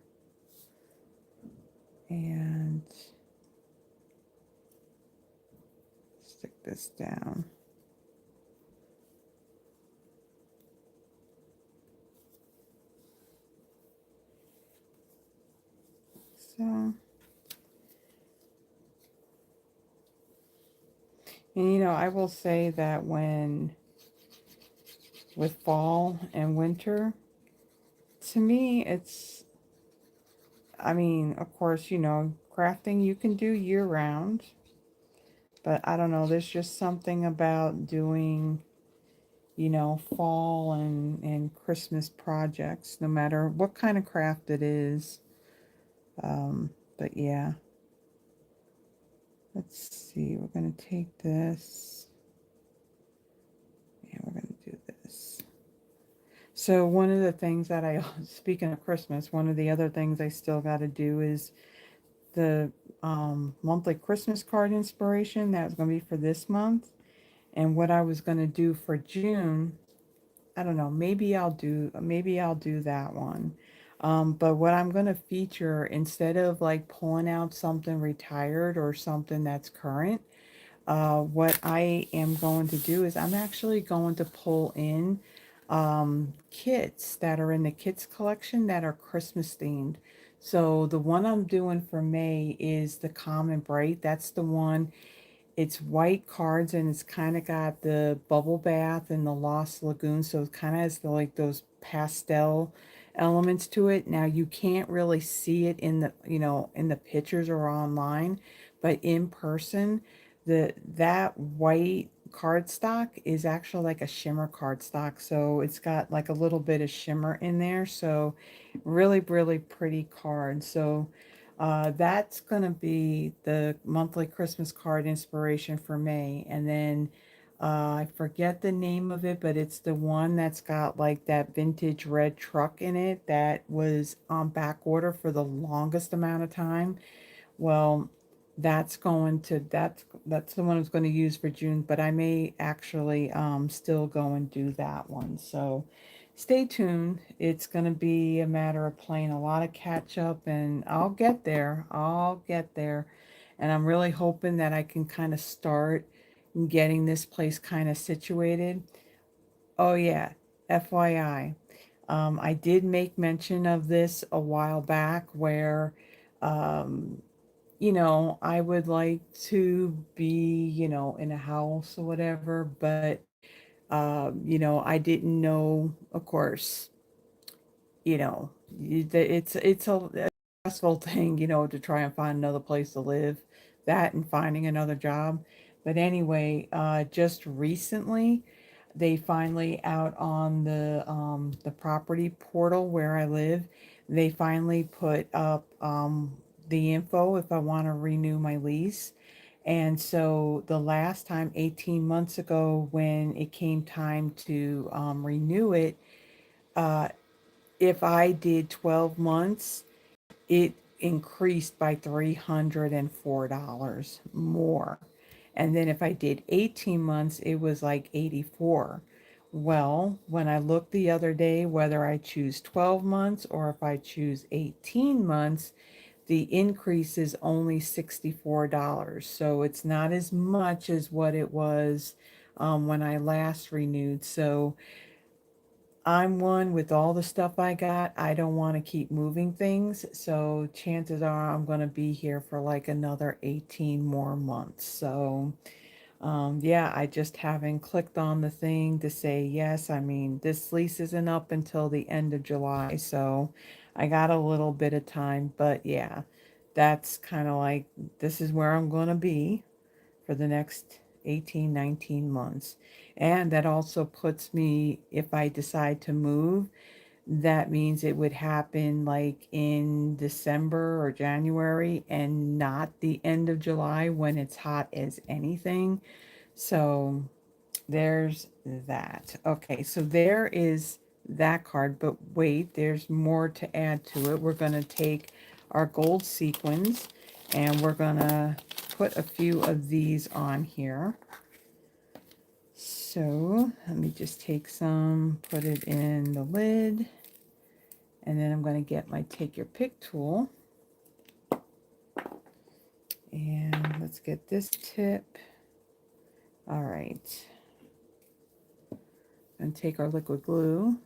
and stick this down. So, and you know, I will say that with fall and winter, to me, I mean, of course, you know, crafting you can do year round, but I don't know, there's just something about doing, you know, fall and Christmas projects, no matter what kind of craft it is. But yeah, let's see, we're going to take this and we're going to do this. So one of the things that speaking of Christmas, one of the other things I still got to do is the monthly Christmas card inspiration. That was going to be for this month. And what I was going to do for June, I don't know, maybe I'll do that one. But what I'm going to feature, instead of like pulling out something retired or something that's current, what I am going to do is I'm actually going to pull in kits that are in the kits collection that are Christmas themed. So the one I'm doing for May is the Calm and Bright. That's the one. It's white cards and it's kind of got the bubble bath and the Lost Lagoon. So it kind of has like those pastel elements to it. Now you can't really see it in the, you know, in the pictures or online, but in person, that white cardstock is actually like a shimmer cardstock. So it's got like a little bit of shimmer in there. So really, really pretty card. So that's going to be the monthly Christmas card inspiration for May. And then I forget the name of it, but it's the one that's got like that vintage red truck in it that was on back order for the longest amount of time. Well, that's the one I was going to use for June, but I may actually still go and do that one. So stay tuned. It's going to be a matter of playing a lot of catch up, and I'll get there. I'll get there. And I'm really hoping that I can kind of start getting this place kind of situated. Oh yeah, FYI. I did make mention of this a while back where um, you know, I would like to be, you know, in a house or whatever, but, you know, I didn't know, of course, you know, it's a stressful thing, you know, to try and find another place to live, that and finding another job. But anyway, just recently, they finally out on the property portal where I live, they finally put up the info if I want to renew my lease. And so the last time, 18 months ago, when it came time to renew it, uh, if I did 12 months, it increased by $304 more. And then if I did 18 months, it was like 84. Well, when I looked the other day, whether I choose 12 months or if I choose 18 months, the increase is only $64. So it's not as much as what it was when I last renewed. So I'm one with all the stuff I got. I don't want to keep moving things. So chances are I'm going to be here for like another 18 more months. So yeah, I just haven't clicked on the thing to say yes. I mean, this lease isn't up until the end of July, so I got a little bit of time. But yeah, that's kind of like this is where I'm going to be for the next 18, 19 months. And that also puts me, if I decide to move, that means it would happen like in December or January and not the end of July when it's hot as anything. So there's that. Okay, so there is that card, but wait, there's more to add to it. We're going to take our gold sequins and we're going to put a few of these on here. So let me just take some, put it in the lid, and then I'm going to get my take your pick tool. And let's get this tip. All right. And take our liquid glue.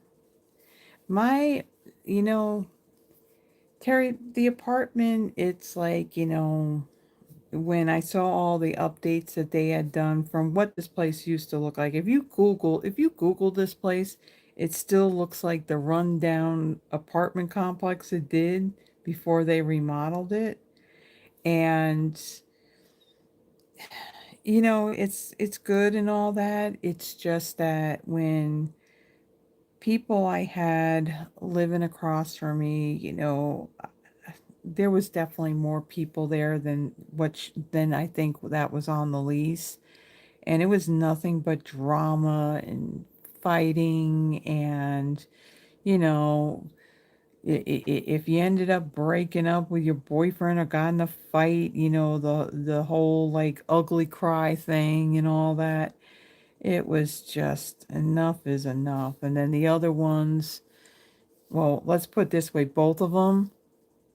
My, you know, Terry, the apartment, it's like, when I saw all the updates that they had done from what this place used to look like, if you Google this place, it still looks like the rundown apartment complex it did before they remodeled it. And it's good and all that. It's just that when people I had living across from me, there was definitely more people there than than I think that was on the lease, and it was nothing but drama and fighting, and you know, if you ended up breaking up with your boyfriend or got in a fight, the whole like ugly cry thing and all that, it was just enough is enough. And then the other ones, well, let's put it this way, both of them,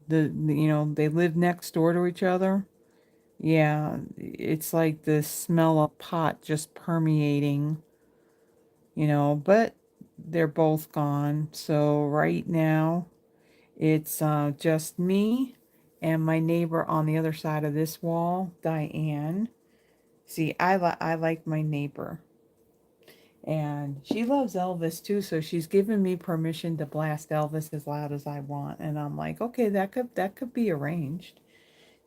they live next door to each other. Yeah, it's like the smell of pot just permeating, but they're both gone. So right now it's just me and my neighbor on the other side of this wall, Diane. See, I like my neighbor. And she loves Elvis too, so she's given me permission to blast Elvis as loud as I want. And I'm like, okay, that could be arranged,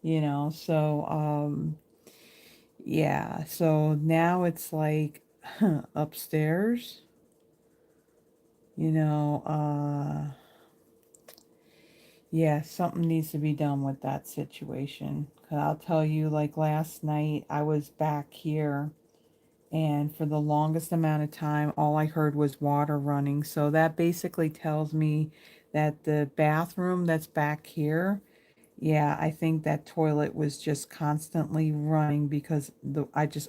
So yeah, so now it's like upstairs, you know, uh yeah, something needs to be done with that situation. 'Cause I'll tell you, like last night I was back here, and for the longest amount of time, all I heard was water running. So that basically tells me that the bathroom that's back here, yeah, I think that toilet was just constantly running because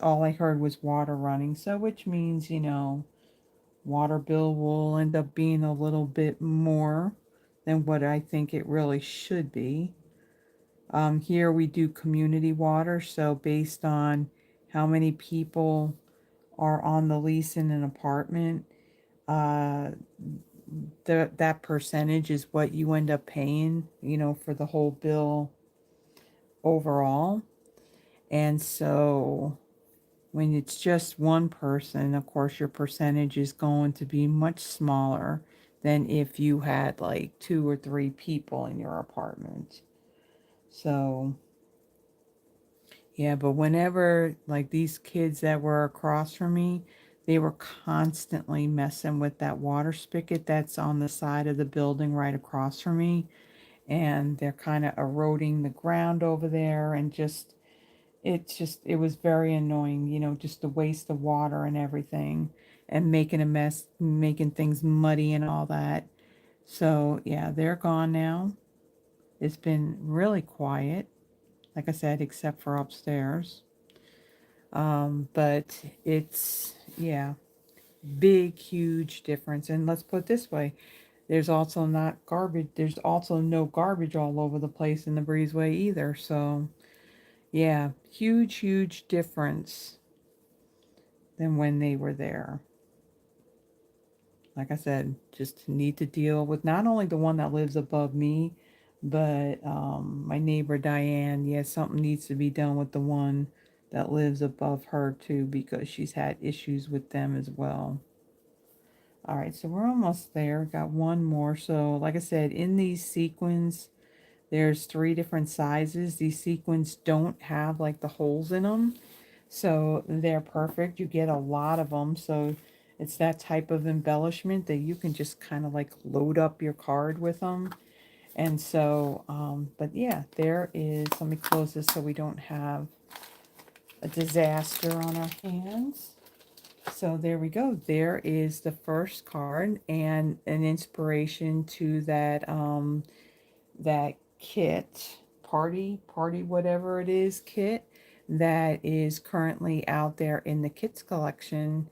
all I heard was water running. So which means, water bill will end up being a little bit more than what I think it really should be. Here we do community water, so based on how many people are on the lease in an apartment, uh, that percentage is what you end up paying, for the whole bill overall. And so when it's just one person, of course, your percentage is going to be much smaller than if you had like two or three people in your apartment. So yeah, but whenever, like these kids that were across from me, they were constantly messing with that water spigot that's on the side of the building right across from me. And they're kind of eroding the ground over there, and it was very annoying, just the waste of water and everything, and making a mess, making things muddy and all that. So yeah, they're gone now. It's been really quiet, like I said, except for upstairs. But it's, yeah, big, huge difference. And let's put it this way, There's also not garbage. There's also no garbage all over the place in the breezeway either. So yeah, huge, huge difference than when they were there. Like I said, just need to deal with not only the one that lives above me, but my neighbor Diane. Yeah, something needs to be done with the one that lives above her too, because she's had issues with them as well. All right, so we're almost there. Got one more. So like I said, in these sequins, there's 3 different sizes. These sequins don't have like the holes in them. So they're perfect. You get a lot of them. So it's that type of embellishment that you can just kind of like load up your card with them. And so, but yeah, there is, let me close this so we don't have a disaster on our hands. So there we go. There is the first card and an inspiration to that, that kit, party, whatever it is, kit that is currently out there in the kits collection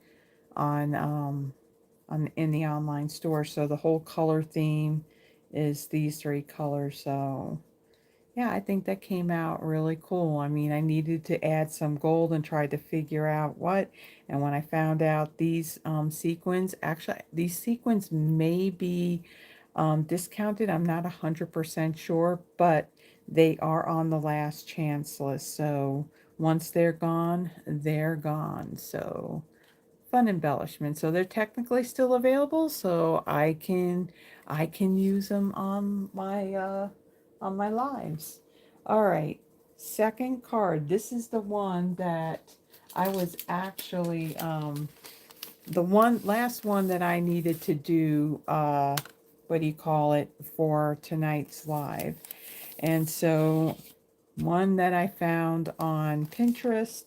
on in the online store. So the whole color theme is these 3 colors. So yeah, I think that came out really cool. I mean, I needed to add some gold and tried to figure out what. And when I found out these sequins, actually, these sequins may be discounted. I'm not 100% sure, but they are on the last chance list. So once they're gone, they're gone. So fun embellishment. So they're technically still available, so I can use them on my lives. All right, second card. This is the one that I was actually the one last one that I needed to do what do you call it, for tonight's live. And so one that I found on Pinterest,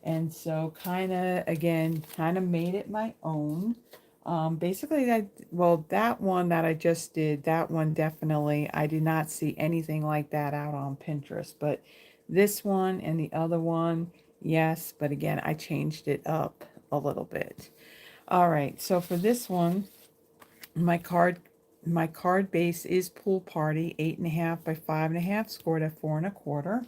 and so kind of made it my own. Basically that one that I just did, that one definitely, I did not see anything like that out on Pinterest, but this one and the other one, yes, but again, I changed it up a little bit. All right, so for this one, my card base is Pool Party, 8.5 by 5.5, scored at 4.25.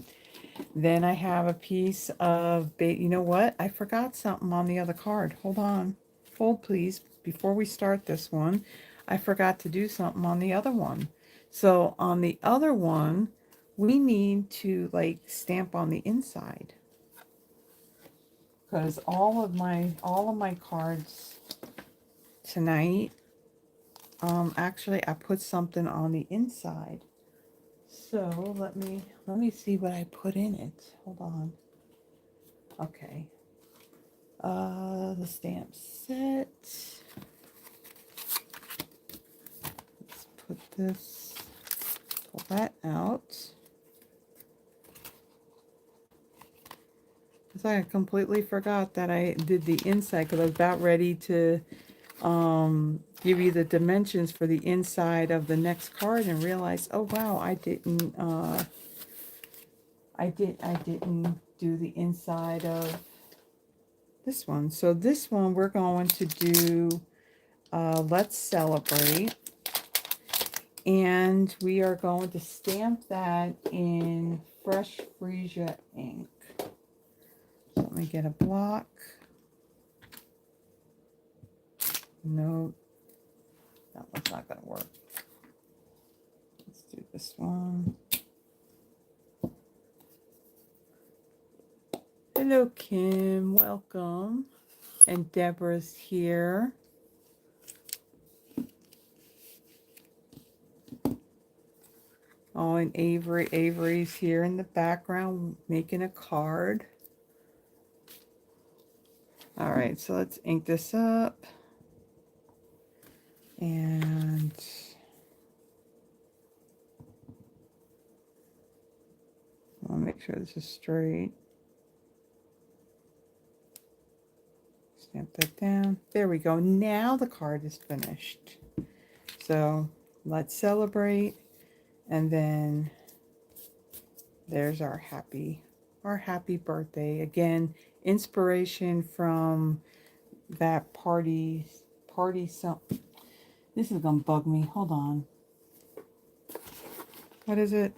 Then I have a piece of, you know what? I forgot something on the other card. Hold on. Hold, please. Before we start this one, I forgot to do something on the other one. So on the other one, we need to like stamp on the inside. Because all of my cards tonight, actually I put something on the inside. So let me see what I put in it. Hold on. Okay. The stamp set. Let's pull that out. Because I completely forgot that I did the inside, because I was about ready to give you the dimensions for the inside of the next card and realized, oh wow, I didn't do the inside of this one. So this one we're going to do Let's Celebrate. And we are going to stamp that in fresh Freesia ink. So let me get a block. No, that one's not going to work. Let's do this one. Hello, Kim. Welcome. And Deborah's here. Oh, and Avery's here in the background making a card. All right, so let's ink this up. And I'll make sure this is straight. Stamp that down. There we go. Now the card is finished. So let's celebrate. And then there's our happy birthday. Again, inspiration from that party This is gonna bug me. Hold on. What is it?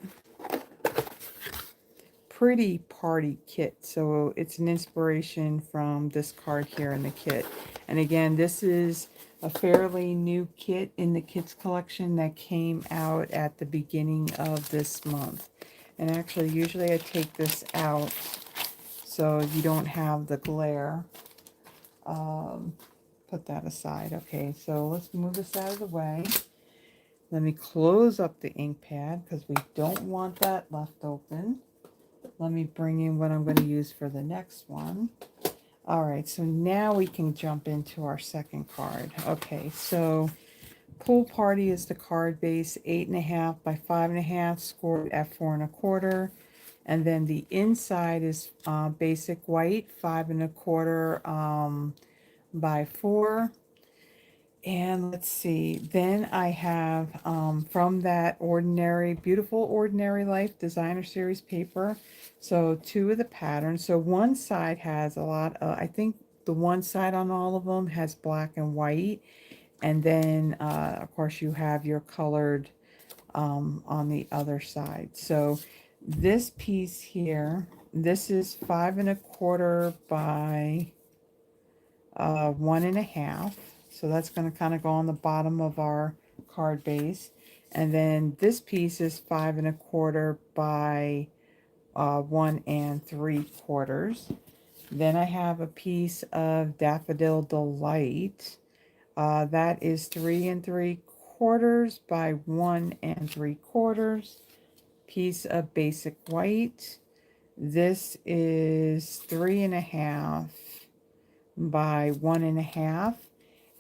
Pretty Party Kit. So it's an inspiration from this card here in the kit. And again, this is a fairly new kit in the kits collection that came out at the beginning of this month. And actually, usually I take this out so you don't have the glare. Put that aside. Okay, so let's move this out of the way. Let me close up the ink pad because we don't want that left open. Let me bring in what I'm going to use for the next one. All right, so now we can jump into our second card. Okay, so Pool Party is the card base, 8.5 by 5.5, scored at 4 1/4. And then the inside is basic white, 5 1/4 by 4. And let's see, then I have from that Ordinary, Beautiful Ordinary Life Designer Series paper, so 2 of the patterns. So one side has a lot of, I think the one side on all of them has black and white. And then, of course, you have your colored on the other side. So this piece here, this is 5 1/4 by 1.5. So that's going to kind of go on the bottom of our card base. And then this piece is 5 1/4 by 1 3/4. Then I have a piece of Daffodil Delight. That is 3 3/4 by 1 3/4. Piece of Basic White. This is 3.5 by 1.5.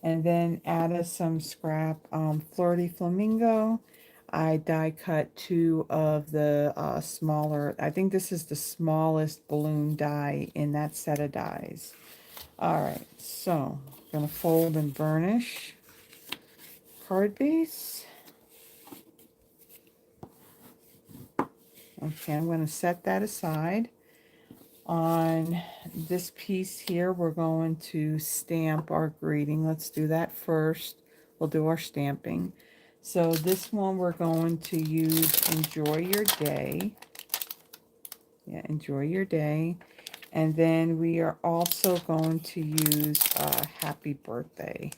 And then added some scrap Flirty Flamingo. I die cut 2 of the smaller, I think this is the smallest balloon die in that set of dies. All right, so I'm going to fold and burnish card base. Okay, I'm going to set that aside. On this piece here, we're going to stamp our greeting. Let's do that first. We'll do our stamping. So this one we're going to use Enjoy Your Day. Yeah, Enjoy Your Day. And then we are also going to use Happy Birthday.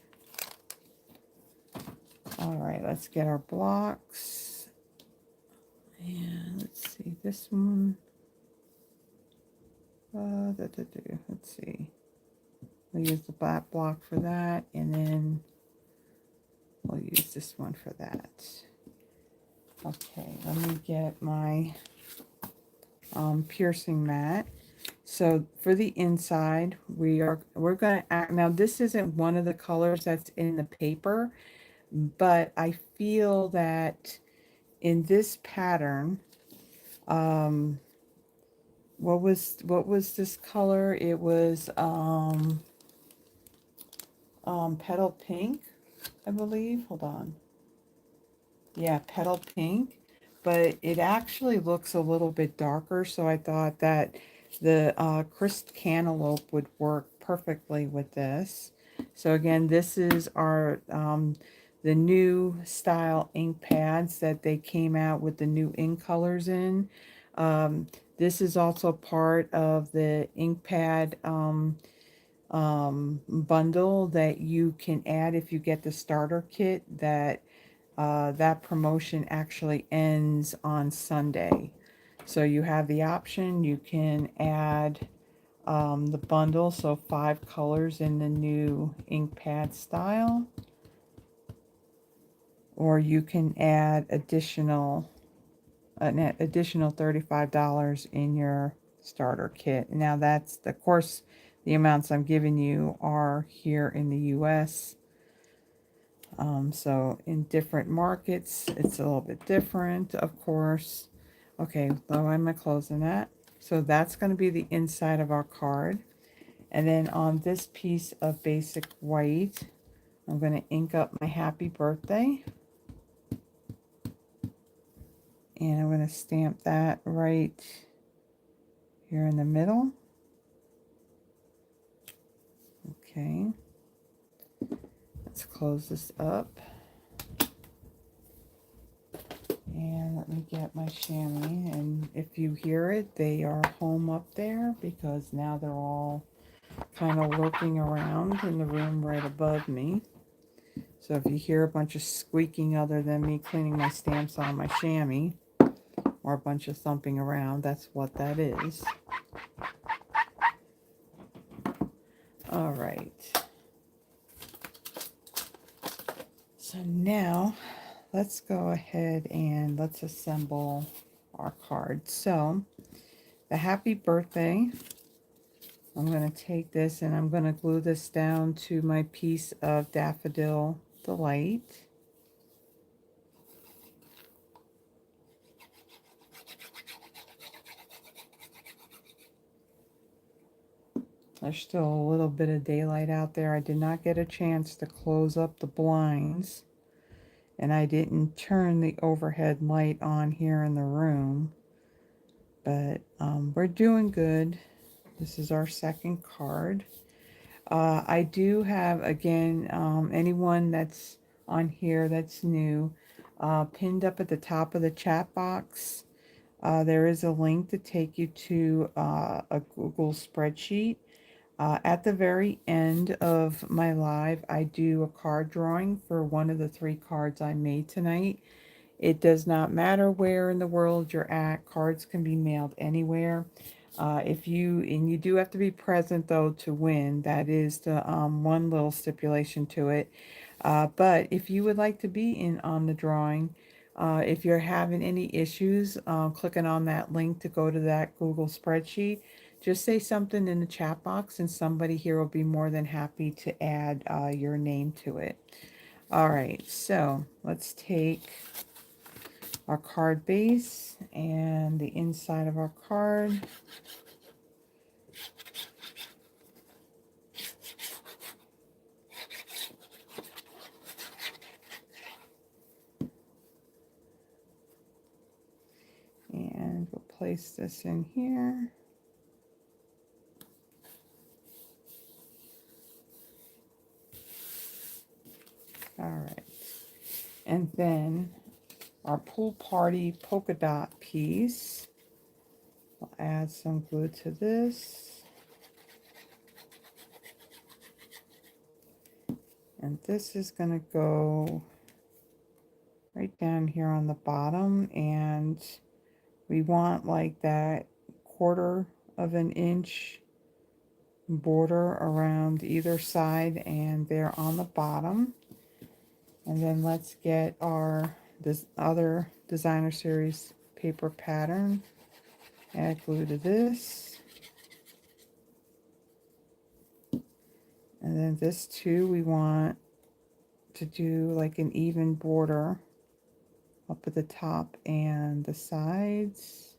All right, let's get our blocks. And let's see, this one. Let's see. We'll use the black block for that, and then we'll use this one for that. Okay, let me get my piercing mat. So for the inside, we're going to act, now this isn't one of the colors that's in the paper, but I feel that in this pattern, what was this color? It was Petal Pink, I believe. Hold on. Yeah, Petal Pink, but it actually looks a little bit darker, so I thought that the Crisp Cantaloupe would work perfectly with this. So again, this is our the new style ink pads that they came out with the new ink colors in. This is also part of the ink pad bundle that you can add if you get the starter kit. That promotion actually ends on Sunday. So you have the option, you can add the bundle, so 5 colors in the new ink pad style. Or you can add an additional $35 in your starter kit. Now that's, of course, the amounts I'm giving you are here in the US. So in different markets, it's a little bit different, of course. Okay, so I'm closing that. So that's going to be the inside of our card. And then on this piece of basic white, I'm going to ink up my happy birthday. And I'm going to stamp that right here in the middle. Okay. Let's close this up. And let me get my chamois. And if you hear it, they are home up there because now they're all kind of lurking around in the room right above me. So if you hear a bunch of squeaking other than me cleaning my stamps on my chamois, or a bunch of thumping around, that's what that is. All right. So now let's go ahead and let's assemble our cards. So the happy birthday, I'm going to take this and I'm going to glue this down to my piece of Daffodil Delight. There's still a little bit of daylight out there. I did not get a chance to close up the blinds, and I didn't turn the overhead light on here in the room, but we're doing good. This is our second card. I do have, again, anyone that's on here that's new, pinned up at the top of the chat box, there is a link to take you to a Google spreadsheet. At the very end of my live, I do a card drawing for one of the 3 cards I made tonight. It does not matter where in the world you're at. Cards can be mailed anywhere. And you do have to be present though to win. That is the one little stipulation to it. But if you would like to be in on the drawing, if you're having any issues clicking on that link to go to that Google spreadsheet, just say something in the chat box and somebody here will be more than happy to add your name to it. All right, so let's take our card base and the inside of our card. And we'll place this in here. All right. And then our pool party polka dot piece. I'll add some glue to this. And this is going to go right down here on the bottom. And we want like that 1/4 of an inch border around either side and there on the bottom. And then let's get our this other designer series paper pattern. Add glue to this. And then this too, we want to do like an even border up at the top and the sides,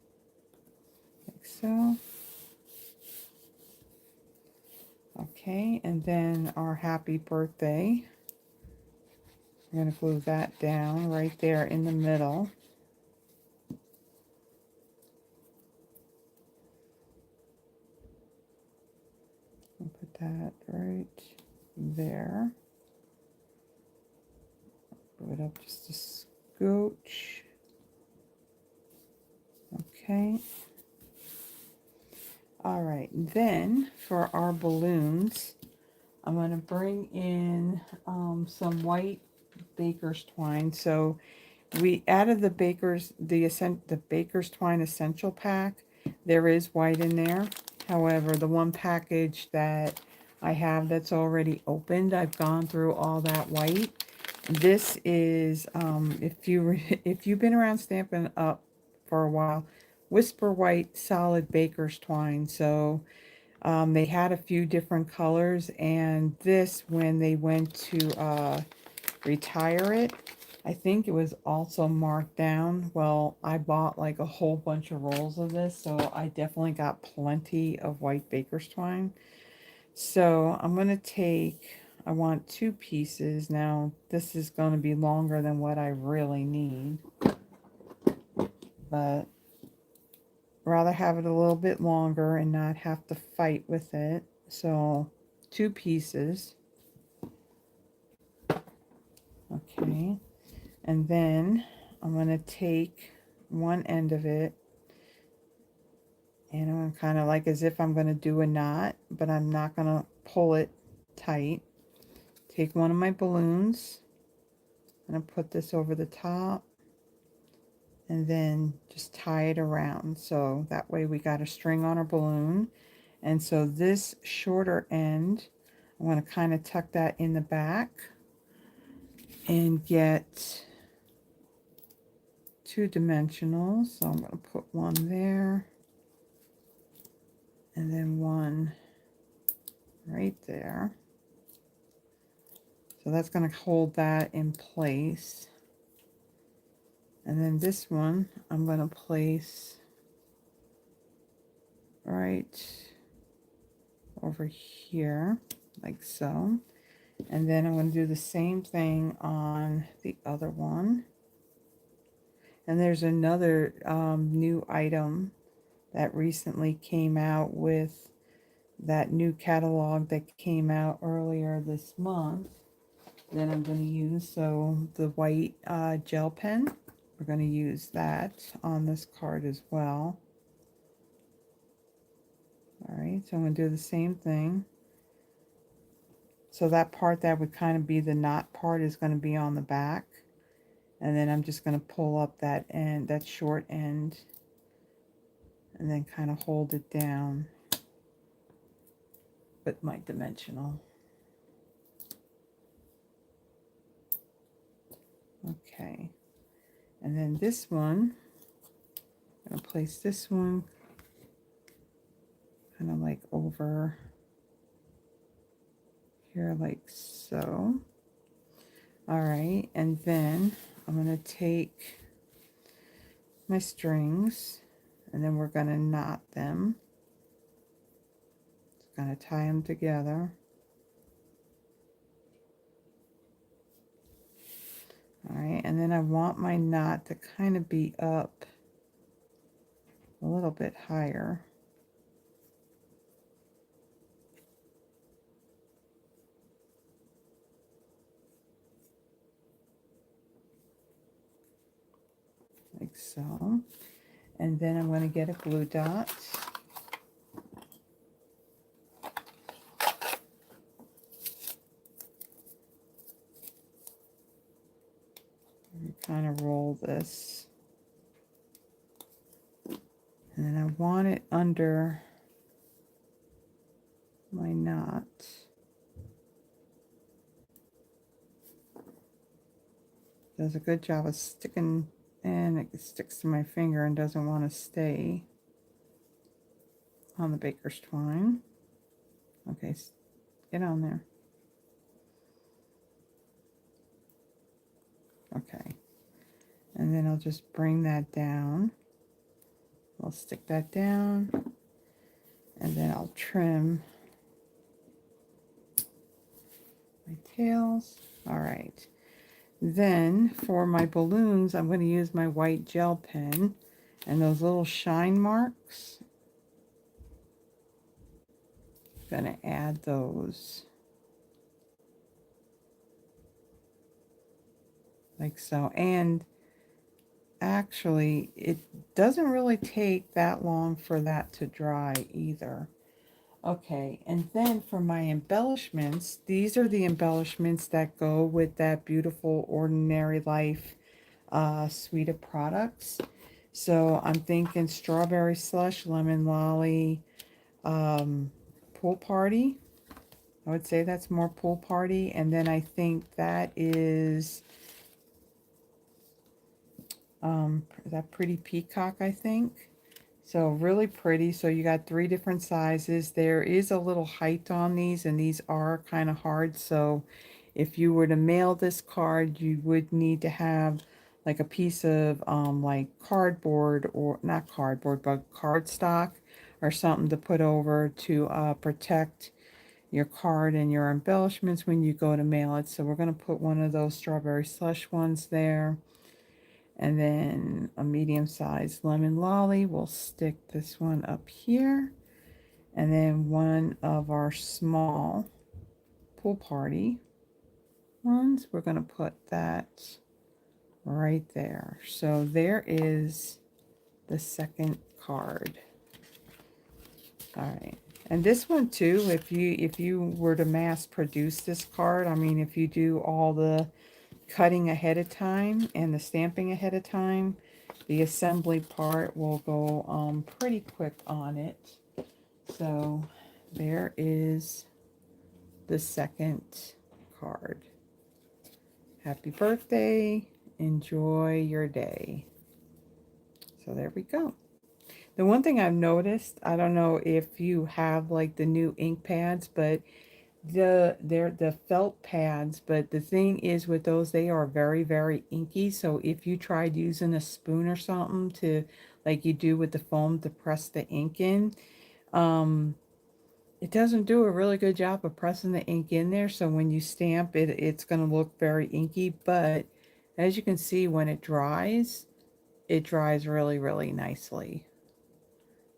like so. Okay, and then our happy birthday. I'm going to glue that down right there in the middle. I'll put that right there. Glue it up just a scooch. Okay. All right, then for our balloons, I'm going to bring in some white baker's twine. So we added the baker's twine essential pack. There is white in there. However, the one package that I have that's already opened, I've gone through all that white. This is if you've been around Stampin' Up for a while, Whisper White solid baker's twine. So they had a few different colors, and this, when they went to retire it, I think it was also marked down. Well, I bought like a whole bunch of rolls of this, so I definitely got plenty of white baker's twine. So I'm going to take, I want 2 pieces. Now, this is going to be longer than what I really need, but rather have it a little bit longer and not have to fight with it. So 2 pieces. Okay, and then I'm going to take one end of it, and I'm kind of like as if I'm going to do a knot, but I'm not going to pull it tight. Take one of my balloons, I'm going to put this over the top, and then just tie it around. So that way we got a string on our balloon. And so this shorter end, I'm going to kind of tuck that in the back and get 2-dimensional. So I'm going to put one there and then one right there. So that's going to hold that in place. And then this one I'm going to place right over here like so. And then I'm going to do the same thing on the other one. And there's another new item that recently came out with that new catalog that came out earlier this month that I'm going to use. So the white gel pen, we're going to use that on this card as well. All right, so I'm going to do the same thing. So that part that would kind of be the knot part is going to be on the back. And then I'm just going to pull up that end, that short end, and then kind of hold it down with my dimensional. Okay. And then this one, I'm going to place this one kind of like over here like so. All right, and then I'm going to take my strings and then we're going to knot them. Just going to tie them together. All right, and then I want my knot to kind of be up a little bit higher. Like so. And then I'm going to get a glue dot. And kind of roll this. And then I want it under my knot. Does a good job of sticking, and it sticks to my finger and doesn't want to stay on the baker's twine. Okay, get on there. Okay, and then I'll just bring that down. I'll stick that down, and then I'll trim my tails. All right. Then for my balloons, I'm going to use my white gel pen, and those little shine marks, I'm going to add those like so. And actually, it doesn't really take that long for that to dry either. Okay, and then for my embellishments, these are the embellishments that go with that beautiful Ordinary Life suite of products. So I'm thinking strawberry slush, lemon lolly, pool party. I would say that's more pool party. And then I think that is that pretty peacock, I think. So really pretty. So you got 3 different sizes. There is a little height on these, and these are kind of hard. So if you were to mail this card, you would need to have like a piece of like cardboard, or not cardboard, but cardstock or something to put over to protect your card and your embellishments when you go to mail it. So we're going to put one of those strawberry slush ones there. And then a medium-sized lemon lolly. We'll stick this one up here. And then one of our small pool party ones, we're going to put that right there. So there is the second card. All right. And this one too, if you were to mass produce this card, I mean, if you do all the cutting ahead of time and the stamping ahead of time, the assembly part will go pretty quick on it. So there is the second card. Happy birthday. Enjoy your day. So there we go. The one thing I've noticed, I don't know if you have like the new ink pads, but they're the felt pads, but the thing is with those, they are very, very inky. So if you tried using a spoon or something to, like you do with the foam, to press the ink in, um, it doesn't do a really good job of pressing the ink in there. So when you stamp it, it's going to look very inky. But as you can see, when it dries really, really nicely.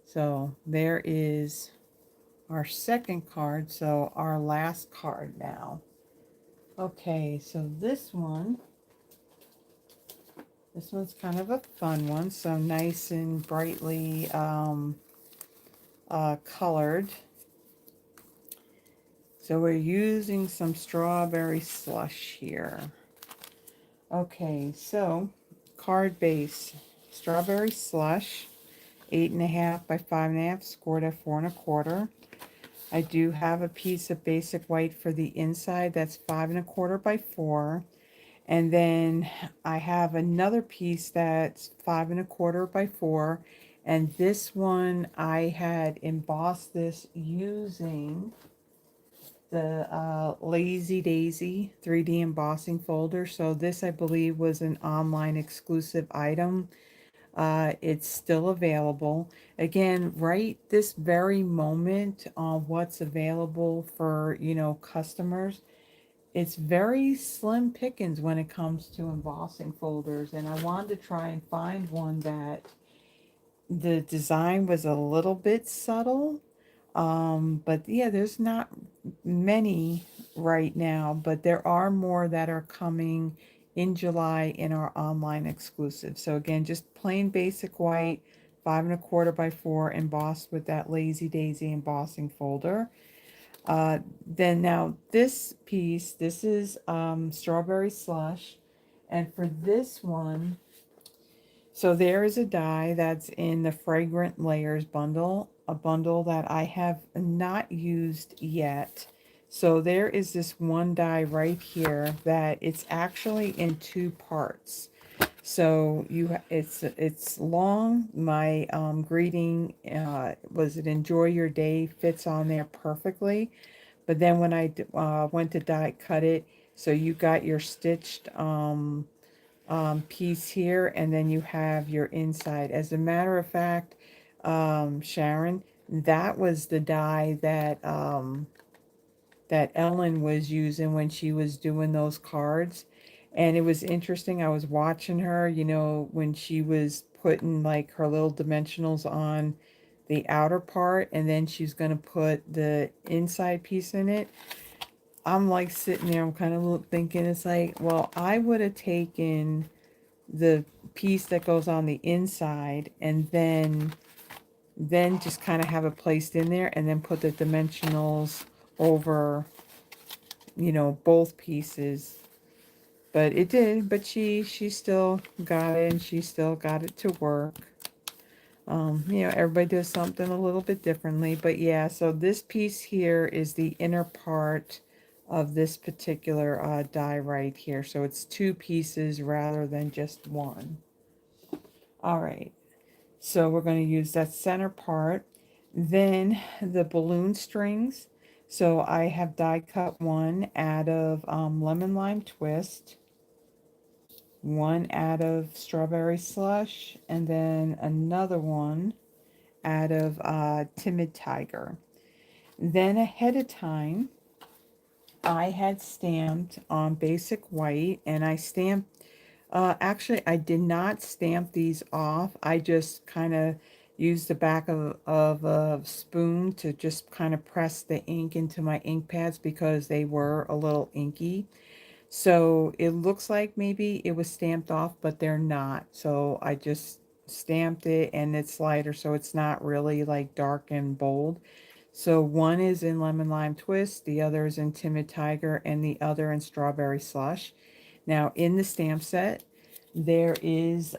So there is our second card. So our last card now. Okay, so this one's kind of a fun one. So nice and brightly colored. So we're using some strawberry slush here. Okay, so card base, strawberry slush, 8.5 by 5.5, scored at 4.25. I do have a piece of basic white for the inside that's 5.25 by 4. And then I have another piece that's 5.25 by 4. And this one I had embossed this using the Lazy Daisy 3D embossing folder. So this, I believe, was an online exclusive item. It's still available. Again, right this very moment on what's available for, customers, it's very slim pickings when it comes to embossing folders. And I wanted to try and find one that the design was a little bit subtle. But yeah, there's not many right now, but there are more that are coming in July in our online exclusive. So again, just plain basic white, 5.25 by 4, embossed with that Lazy Daisy embossing folder. Then now this piece, this is strawberry slush, and for this one, so there is a die that's in the Fragrant Layers bundle, a bundle that I have not used yet. So there is this one die right here that it's actually in two parts. So it's long. My greeting was it enjoy your day fits on there perfectly. But then when I went to die cut it, so you got your stitched piece here, and then you have your inside. As a matter of fact, Sharon, that was the die that Ellen was using when she was doing those cards. And it was interesting. I was watching her, when she was putting like her little dimensionals on the outer part, and then she's going to put the inside piece in it. I'm like sitting there, I'm kind of thinking, it's like, well, I would have taken the piece that goes on the inside and then just kind of have it placed in there, and then put the dimensionals over, both pieces. But it did, but she still got it, and she still got it to work. Everybody does something a little bit differently, but yeah, so this piece here is the inner part of this particular die right here. So it's two pieces rather than just one. All right, so we're going to use that center part. Then the balloon strings. So I have die cut one out of Lemon Lime Twist, one out of Strawberry Slush, and then another one out of Timid Tiger. Then ahead of time, I had stamped on basic white, and I stamped, actually I did not stamp these off. I just kind of used the back of a spoon to just kind of press the ink into my ink pads because they were a little inky. So it looks like maybe it was stamped off, but they're not. So I just stamped it and it's lighter, so it's not really like dark and bold. So one is in Lemon Lime Twist, the other is in Timid Tiger, and the other in Strawberry Slush. Now in the stamp set, there is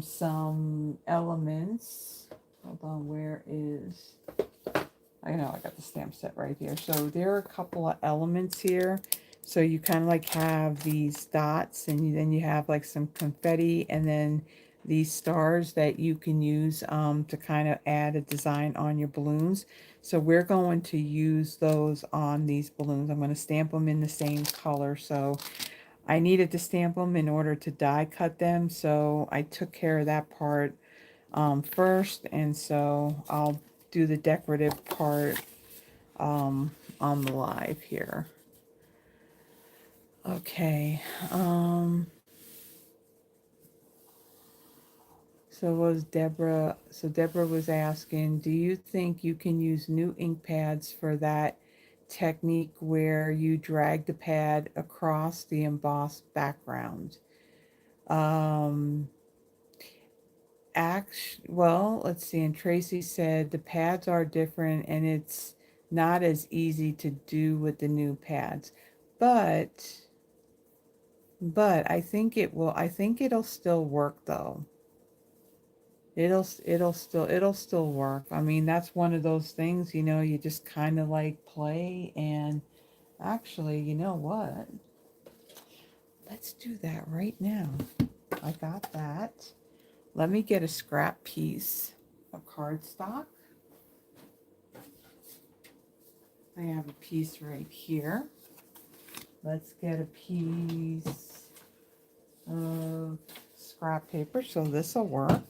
some elements. Hold on, where is... I know I got the stamp set right here. So there are a couple of elements here. So you kind of like have these dots, and then you have like some confetti, and then these stars that you can use to kind of add a design on your balloons. So we're going to use those on these balloons. I'm going to stamp them in the same color. So I needed to stamp them in order to die cut them. So I took care of that part first. And so I'll do the decorative part on the live here. Okay. So Deborah was asking, do you think you can use new ink pads for that technique where you drag the pad across the embossed background? Um, well, let's see. And Tracy said the pads are different and it's not as easy to do with the new pads. But I think it'll still work though. It'll still work. I mean, that's one of those things, you just kind of like play. And actually, you know what? Let's do that right now. I got that. Let me get a scrap piece of cardstock. I have a piece right here. Let's get a piece of scrap paper, so this will work.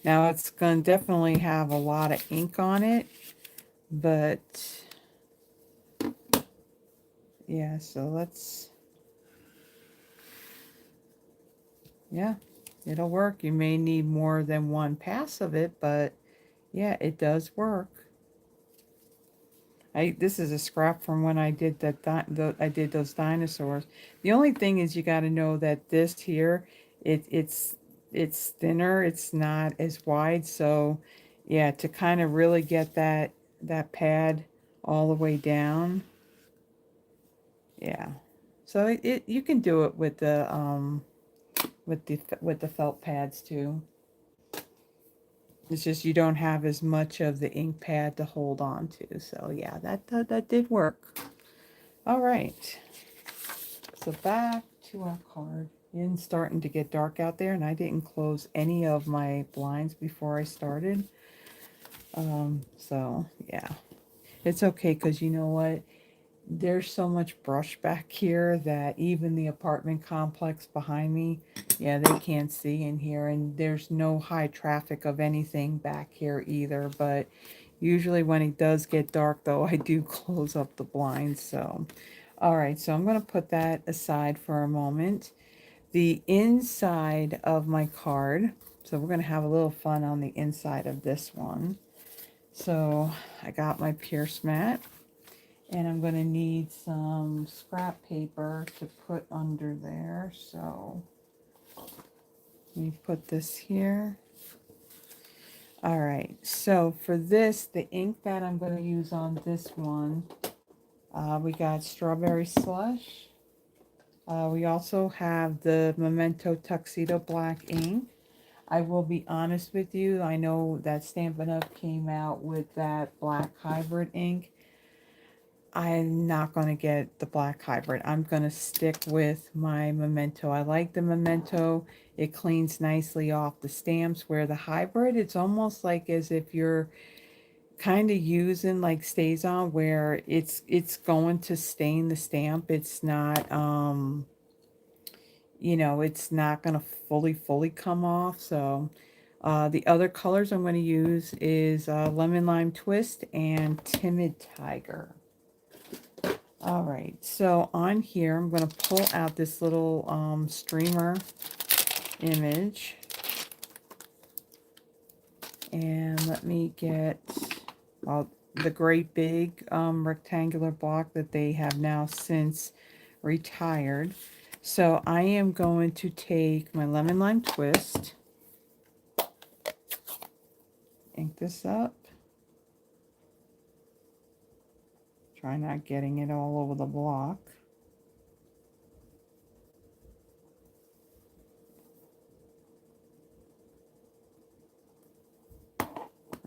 Now it's going to definitely have a lot of ink on it, but yeah, so yeah, it'll work. You may need more than one pass of it, but yeah, it does work. This is a scrap from when I did I did those dinosaurs. The only thing is you got to know that this here, it's thinner. It's not as wide. So yeah, to kind of really get that pad all the way down. Yeah. So you can do it with the felt pads too. It's just you don't have as much of the ink pad to hold on to. So yeah, that did work. All right. So back to our card. It's starting to get dark out there, and I didn't close any of my blinds before I started. So yeah, it's okay because you know what? There's so much brush back here that even the apartment complex behind me, yeah, they can't see in here, and there's no high traffic of anything back here either. But usually when it does get dark though, I do close up the blinds. So all right, so I'm going to put that aside for a moment. The inside of my card, so we're going to have a little fun on the inside of this one. So I got my Pierce mat. And I'm going to need some scrap paper to put under there. So let me put this here. All right. So for this, the ink that I'm going to use on this one, we got Strawberry Slush. We also have the Memento Tuxedo Black ink. I will be honest with you. I know that Stampin' Up! Came out with that black hybrid ink. I'm not going to get the black hybrid. I'm going to stick with my Memento. I like the Memento. It cleans nicely off the stamps, where the hybrid, it's almost like as if you're kind of using like StazOn, where it's going to stain the stamp. It's not, it's not going to fully come off. So the other colors I'm going to use is Lemon Lime Twist and Timid Tiger. All right, so on here, I'm going to pull out this little streamer image. And let me get the great big rectangular block that they have now since retired. So I am going to take my Lemon Lime Twist, ink this up. Try not getting it all over the block.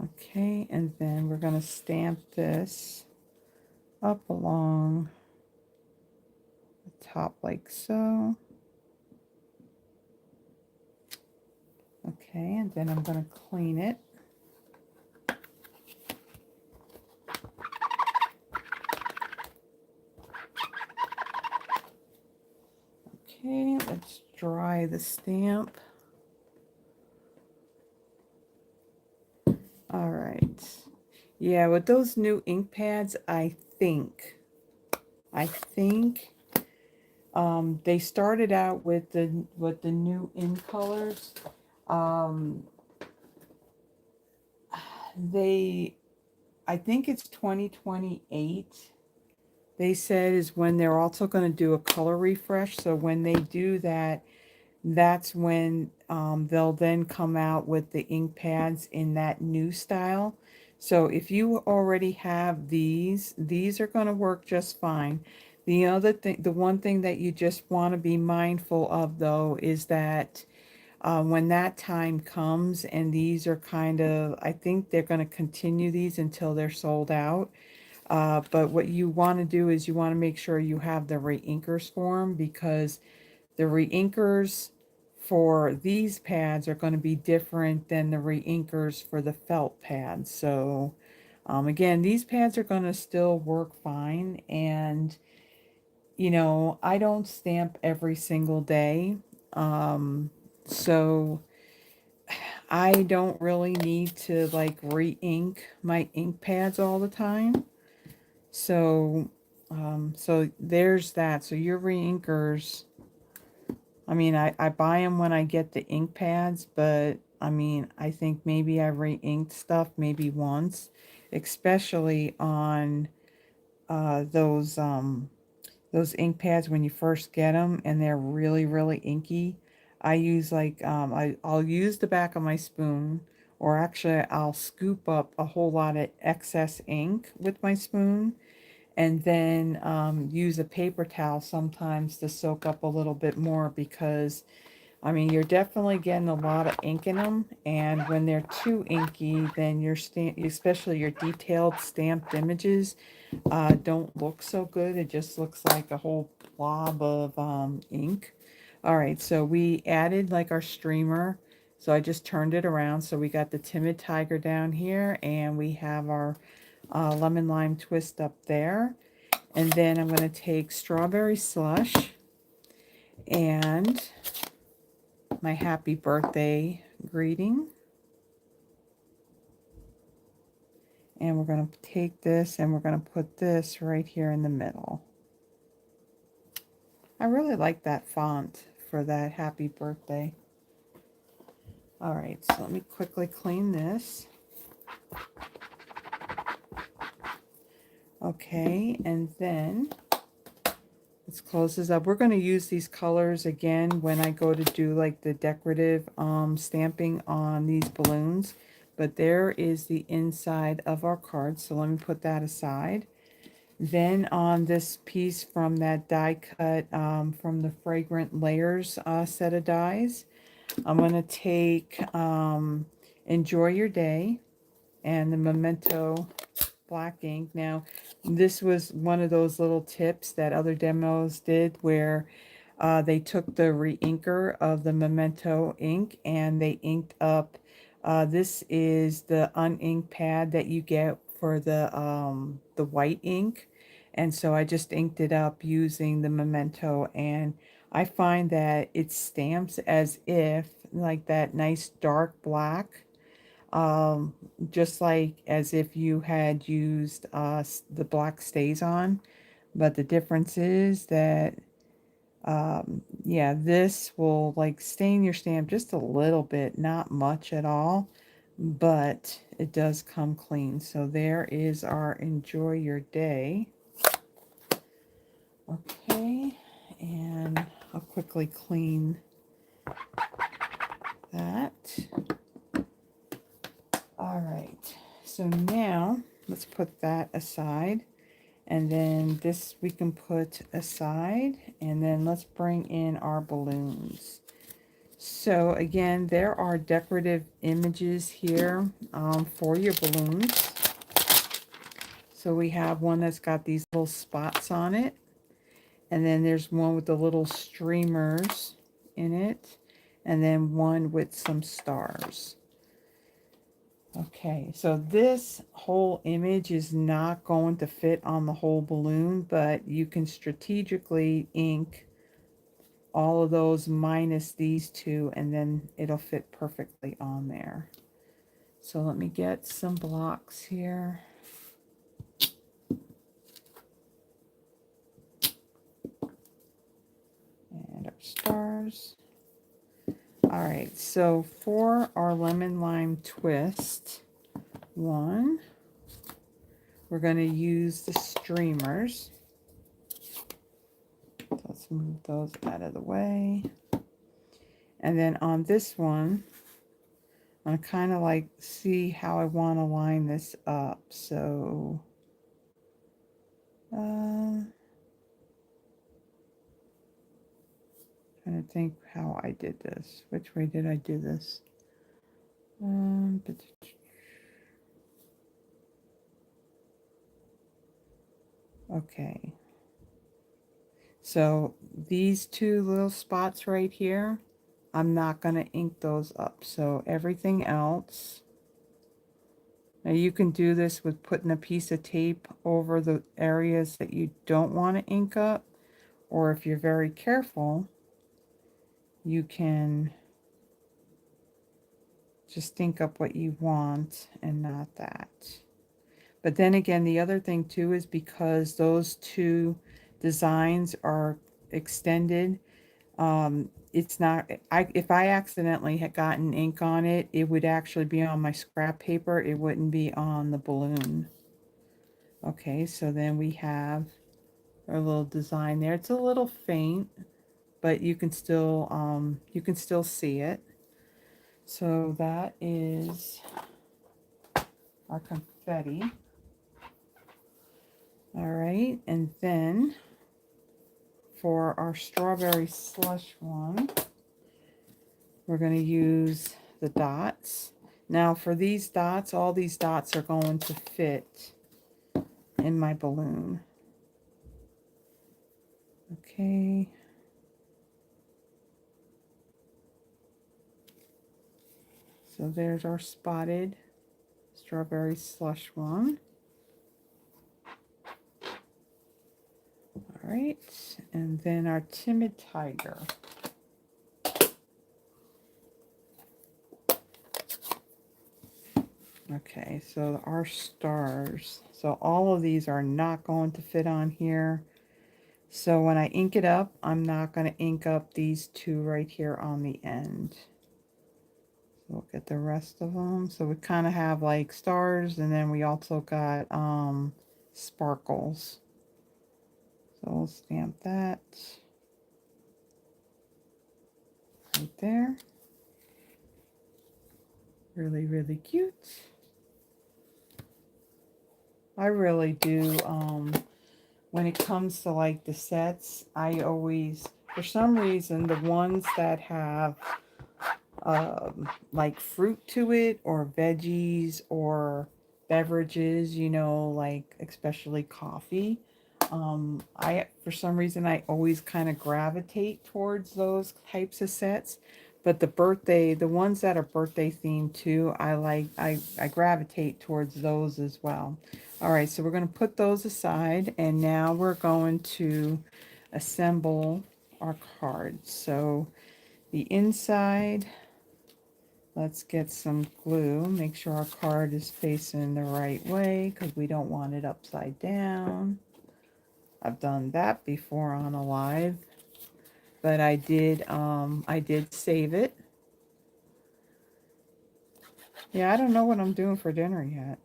Okay, and then we're going to stamp this up along the top like so. Okay, and then I'm going to clean it. Okay, let's dry the stamp. All right. Yeah, with those new ink pads, I think they started out with the new ink colors. I think it's 2028. They said is when they're also going to do a color refresh. So when they do that, that's when they'll then come out with the ink pads in that new style. So if you already have these are going to work just fine. The other thing, the one thing that you just want to be mindful of though is that when that time comes and these are kind of, I think they're going to continue these until they're sold out. But what you want to do is you want to make sure you have the reinkers for them, because the reinkers for these pads are going to be different than the reinkers for the felt pads. So again, these pads are going to still work fine. And, you know, I don't stamp every single day. So I don't really need to like re-ink my ink pads all the time. So, so there's that. So your reinkers, I mean, I buy them when I get the ink pads, but I mean, I think maybe I re-inked stuff maybe once, especially on those ink pads when you first get them and they're really, really inky. I use like, I'll use the back of my spoon, or actually I'll scoop up a whole lot of excess ink with my spoon, and then use a paper towel sometimes to soak up a little bit more, because I mean, you're definitely getting a lot of ink in them, and when they're too inky, then your stamp, especially your detailed stamped images, don't look so good. It just looks like a whole blob of ink. All right, so we added like our streamer. So I just turned it around. So we got the Timid Tiger down here, and we have our lemon lime twist up there. And then I'm going to take Strawberry Slush and my happy birthday greeting. And we're going to take this and we're going to put this right here in the middle. I really like that font for that happy birthday. All right, so let me quickly clean this. Okay, and then let's close this up. We're going to use these colors again when I go to do like the decorative stamping on these balloons. But there is the inside of our card, so let me put that aside. Then on this piece from that die cut from the Fragrant Layers set of dies, I'm going to take Enjoy Your Day and the Memento black ink. Now, this was one of those little tips that other demos did where they took the re-inker of the Memento ink and they inked up. This is the uninked pad that you get for the white ink. And so I just inked it up using the Memento, and I find that it stamps as if like that nice dark black, um, just like as if you had used the black stays on. But the difference is that yeah, this will like stain your stamp just a little bit, not much at all, but it does come clean. So there is our Enjoy Your Day. Okay, And I'll quickly clean that. All right, so now let's put that aside. And then this we can put aside. And then let's bring in our balloons. So again, there are decorative images here for your balloons. So we have one that's got these little spots on it. And then there's one with the little streamers in it. And then one with some stars. Okay, so this whole image is not going to fit on the whole balloon, but you can strategically ink all of those minus these two, and then it'll fit perfectly on there. So let me get some blocks here. And our stars. All right, so for our lemon lime twist one, we're going to use the streamers. Let's move those out of the way. And then on this one, I'm kind of like see how I want to line this up. So trying to think how I did this. Which way did I do this? Okay. So these two little spots right here, I'm not going to ink those up. So everything else, now you can do this with putting a piece of tape over the areas that you don't want to ink up. Or if you're very careful, you can just ink up what you want and not that. But then again, the other thing too is because those two designs are extended, it's not, if I accidentally had gotten ink on it, it would actually be on my scrap paper. It wouldn't be on the balloon. Okay, so then we have our little design there. It's a little faint, but you can still see it. So that is our confetti. All right, and then for our strawberry slush one, we're going to use the dots. Now for these dots, all these dots are going to fit in my balloon. Okay. So there's our spotted strawberry slush one. All right, and then our timid tiger. Okay, so our stars. So all of these are not going to fit on here. So when I ink it up, I'm not going to ink up these two right here on the end. So we'll get the rest of them. So we kind of have like stars, and then we also got sparkles. So we'll stamp that right there. Really, really cute. I really do, when it comes to like the sets, I always, for some reason, the ones that have like fruit to it, or veggies, or beverages, you know, like especially coffee, for some reason I always kind of gravitate towards those types of sets. But the ones that are birthday themed too, I gravitate towards those as well. All right, so we're going to put those aside, and now we're going to assemble our cards. So the inside, let's get some glue. Make sure our card is facing the right way, because we don't want it upside down. I've done that before on a live, but I did save it. Yeah, I don't know what I'm doing for dinner yet.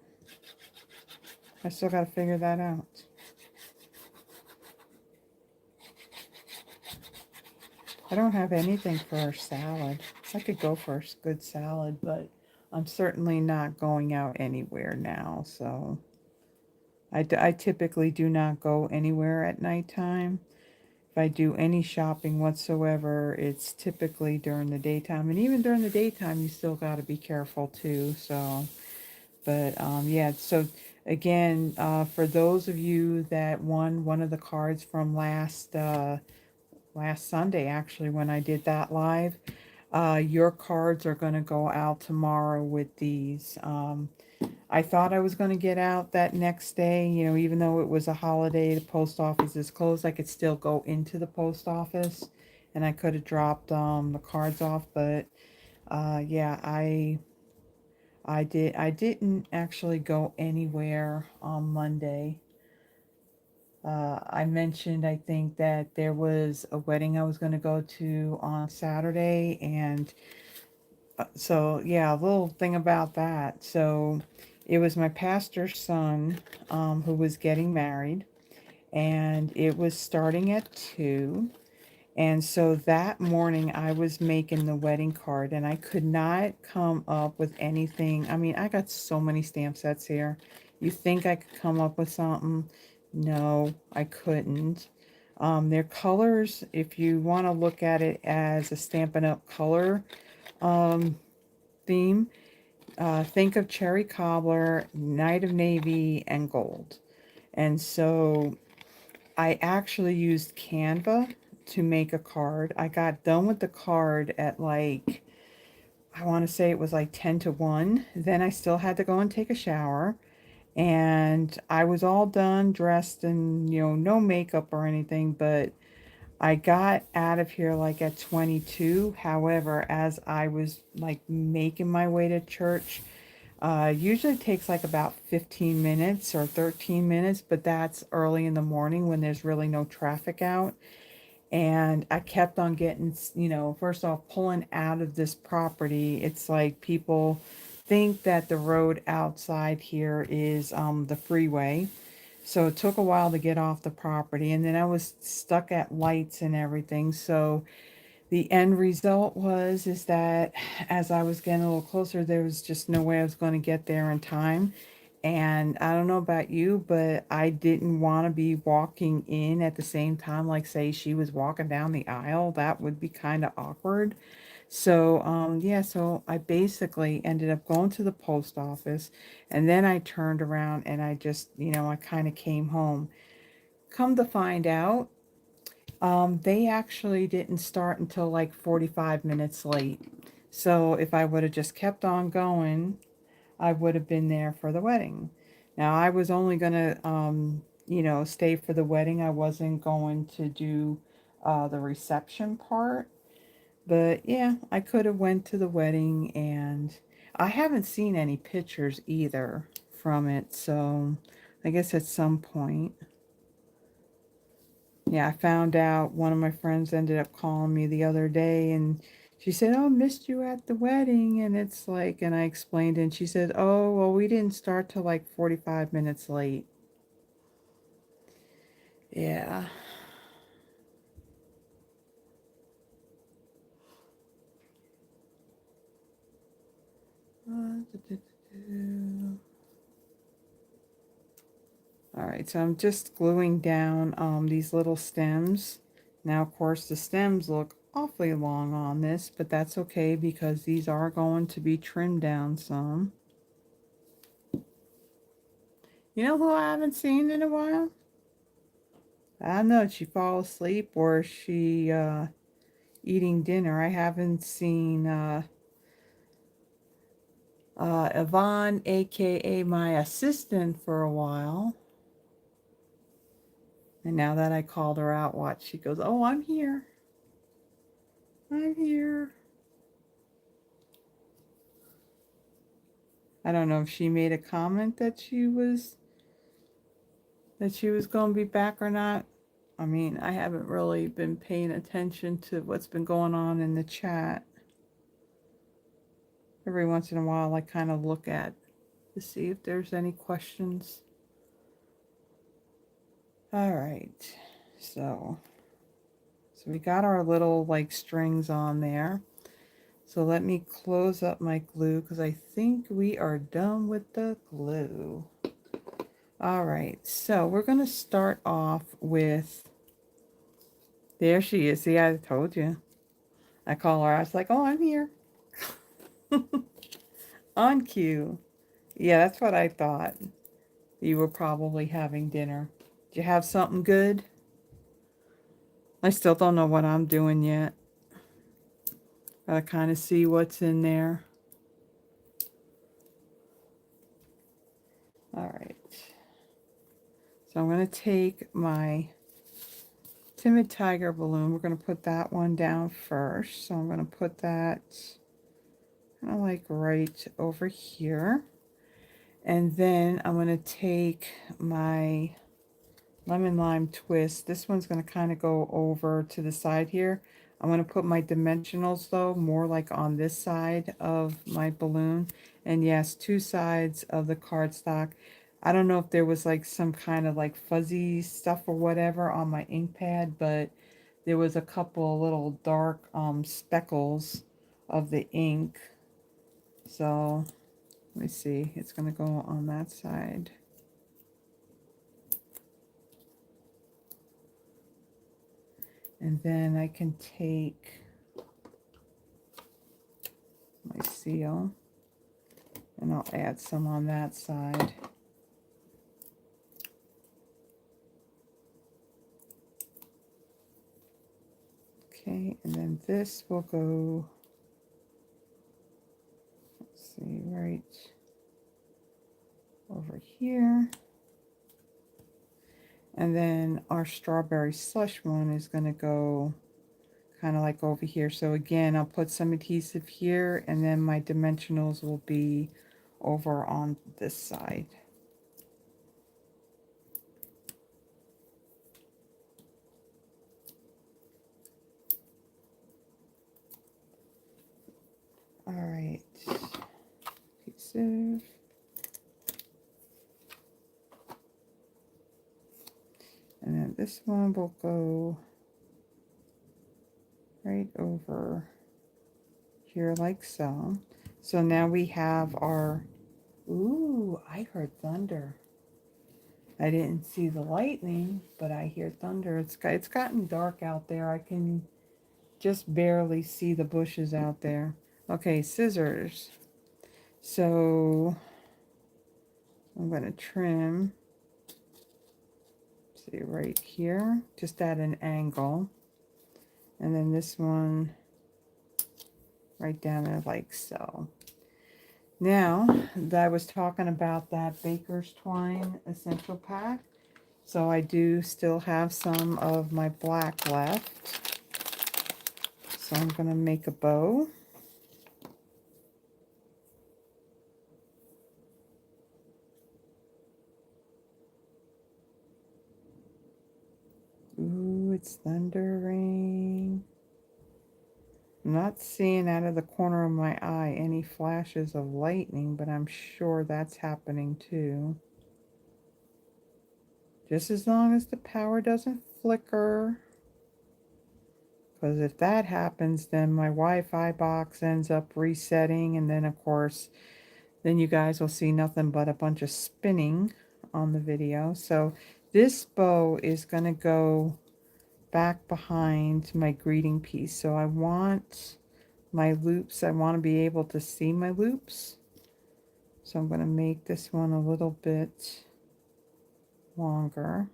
I still got to figure that out. I don't have anything for a salad. I could go for a good salad, but I'm certainly not going out anywhere now. So I typically do not go anywhere at nighttime. If I do any shopping whatsoever, it's typically during the daytime. And even during the daytime, you still got to be careful too. So, but yeah, so again, for those of you that won one of the cards from last Sunday, actually, when I did that live, your cards are going to go out tomorrow with these. I thought I was going to get out that next day, you know, even though it was a holiday, the post office is closed, I could still go into the post office and I could have dropped the cards off, but yeah, I didn't actually go anywhere on Monday. I mentioned, I think, that there was a wedding I was going to go to on Saturday, and so yeah, a little thing about that. So it was my pastor's son who was getting married, and it was starting at 2. And so that morning I was making the wedding card and I could not come up with anything. I mean, I got so many stamp sets here. You think I could come up with something? No, I couldn't. Their colors, if you want to look at it as a Stampin' Up! Color um, theme, think of Cherry Cobbler, Night of Navy, and Gold. And so I actually used Canva to make a card. I got done with the card at like, I want to say it was like 10 to 1. Then I still had to go and take a shower. And I was all done, dressed, and, you know, no makeup or anything, but I got out of here like at 22. However, as I was like making my way to church, usually takes like about 15 minutes or 13 minutes, but that's early in the morning when there's really no traffic out. And I kept on getting, you know, first off, pulling out of this property. It's like people think that the road outside here is the freeway. So it took a while to get off the property. And then I was stuck at lights and everything. So the end result was is that as I was getting a little closer, there was just no way I was going to get there in time. And I don't know about you, but I didn't want to be walking in at the same time, like say she was walking down the aisle. That would be kind of awkward. So yeah, so I basically ended up going to the post office, and then I turned around and I just, you know, I kind of came home. Come to find out, they actually didn't start until like 45 minutes late. So if I would have just kept on going, I would have been there for the wedding. Now, I was only going to, you know, stay for the wedding. I wasn't going to do the reception part. But yeah, I could have went to the wedding, and I haven't seen any pictures either from it. So I guess at some point. Yeah, I found out one of my friends ended up calling me the other day and she said, "Oh, missed you at the wedding." And it's like, and I explained, and she said, "Oh, well, we didn't start till like 45 minutes late." Yeah. All right, so I'm just gluing down these little stems. Now, of course, the stems look awfully long on this, but that's okay because these are going to be trimmed down some. You know who I haven't seen in a while? I don't know, did she fall asleep or is she eating dinner? I haven't seen Yvonne, aka my assistant, for a while. And now that I called her out, watch, she goes, "Oh, I'm here. I'm here." I don't know if she made a comment that she was going to be back or not. I mean, I haven't really been paying attention to what's been going on in the chat. Every once in a while, I kind of look at to see if there's any questions. All right, so So we got our little like strings on there. So let me close up my glue because I think we are done with the glue. All right, so we're going to start off with, there she is. See, I told you. I call her. I was like, oh, I'm here. On cue. Yeah, that's what I thought. You were probably having dinner. Did you have something good? I still don't know what I'm doing yet. Gotta kind of see what's in there. All right. So I'm going to take my Timid Tiger balloon. We're going to put that one down first. So I'm going to put that kind of like right over here. And then I'm going to take my Lemon Lime Twist. This one's going to kind of go over to the side here. I'm going to put my dimensionals though more like on this side of my balloon. And yes, two sides of the cardstock. I don't know if there was like some kind of like fuzzy stuff or whatever on my ink pad, but there was a couple little dark speckles of the ink. So let me see. It's going to go on that side. And then I can take my seal and I'll add some on that side. Okay, and then this will go, let's see, right over here. And then our strawberry slush one is going to go kind of like over here. So again, I'll put some adhesive here and then my dimensionals will be over on this side. All right, adhesive. And then this one will go right over here like so. So now we have our, ooh, I heard thunder. I didn't see the lightning, but I hear thunder. It's gotten dark out there. I can just barely see the bushes out there. Okay, scissors. So I'm going to trim, see right here, just at an angle. And then this one right down there like so. Now that I was talking about that Baker's Twine Essential Pack, so I do still have some of my black left. So I'm going to make a bow. Ooh, it's thundering. I'm not seeing out of the corner of my eye any flashes of lightning, but I'm sure that's happening too. Just as long as the power doesn't flicker. Because if that happens, then my Wi-Fi box ends up resetting, and then of course, then you guys will see nothing but a bunch of spinning on the video. So this bow is going to go back behind my greeting piece. So I want my loops, I want to be able to see my loops. So I'm going to make this one a little bit longer.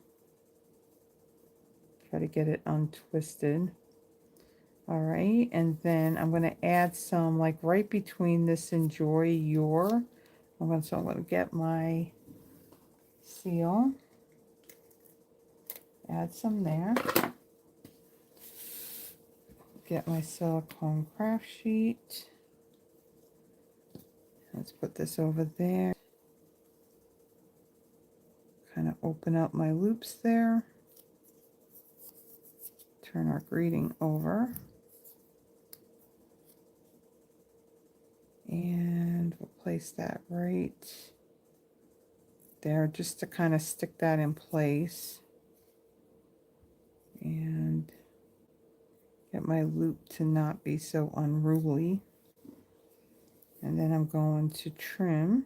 Try to get it untwisted. All right, and then I'm going to add some like right between this Enjoy Your. So I'm going to get my seal, add some there. Get my silicone craft sheet. Let's put this over there. Kind of open up my loops there. Turn our greeting over. And we'll place that right there just to kind of stick that in place. And Get my loop to not be so unruly. And then I'm going to trim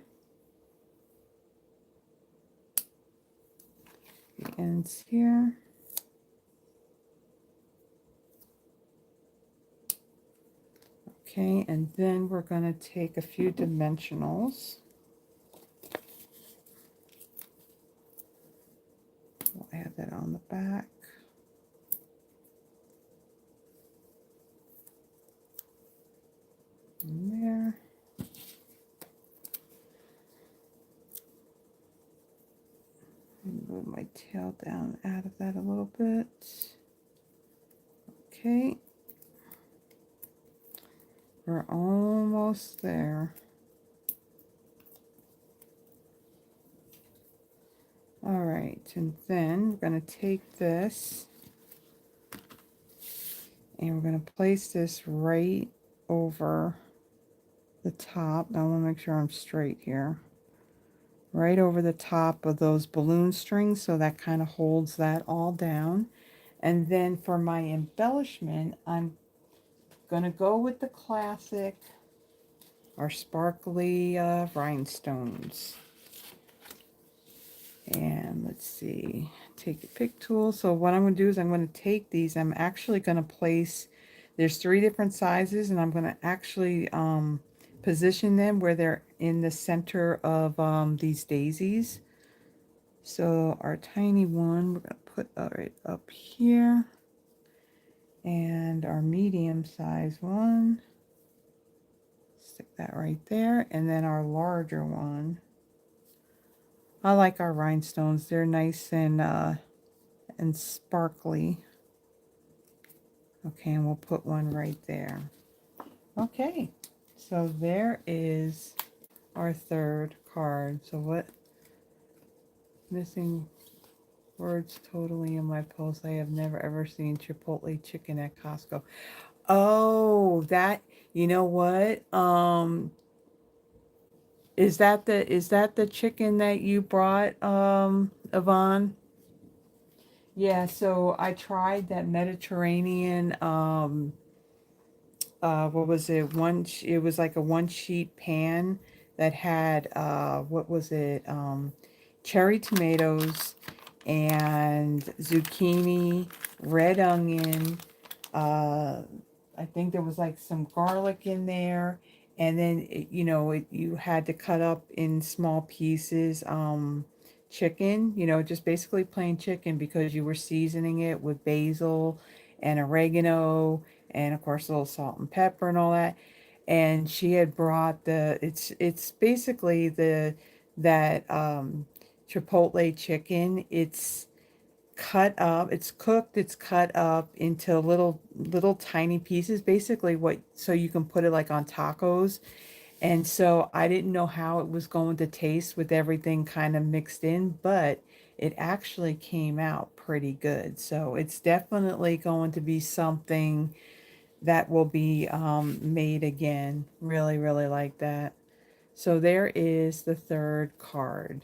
the ends here. Okay, and then we're going to take a few dimensionals. We'll add that on the back. And there. And move my tail down out of that a little bit. Okay. We're almost there. All right, and then we're going to take this and we're going to place this right over the top. Now I want to make sure I'm straight here. Right over the top of those balloon strings, so that kind of holds that all down. And then for my embellishment, I'm going to go with the classic, our sparkly rhinestones. And let's see, take a pick tool. So what I'm going to do is I'm going to take these. I'm actually going to place, there's 3 different sizes, and I'm going to actually position them where they're in the center of these daisies. So our tiny one, we're going to put right up here. And our medium size one, stick that right there. And then our larger one, I like our rhinestones. They're nice and sparkly. Okay, and we'll put one right there. Okay, so there is our 3rd card. So what, missing words totally in my post. I have never ever seen Chipotle chicken at Costco. Oh, that, you know what? Is that the chicken that you brought, Yvonne? Yeah, so I tried that Mediterranean, what was it? It was like a 1-sheet pan that had, what was it? Cherry tomatoes and zucchini, red onion, I think there was like some garlic in there, and then you had to cut up in small pieces chicken, just basically plain chicken, because you were seasoning it with basil and oregano and of course a little salt and pepper and all that. And she had brought it's basically that chipotle chicken. It's cut up, it's cooked, it's cut up into little tiny pieces, basically so you can put it like on tacos. And so I didn't know how it was going to taste with everything kind of mixed in, but it actually came out pretty good. So it's definitely going to be something that will be made again. Really, really like that. So there is the 3rd card.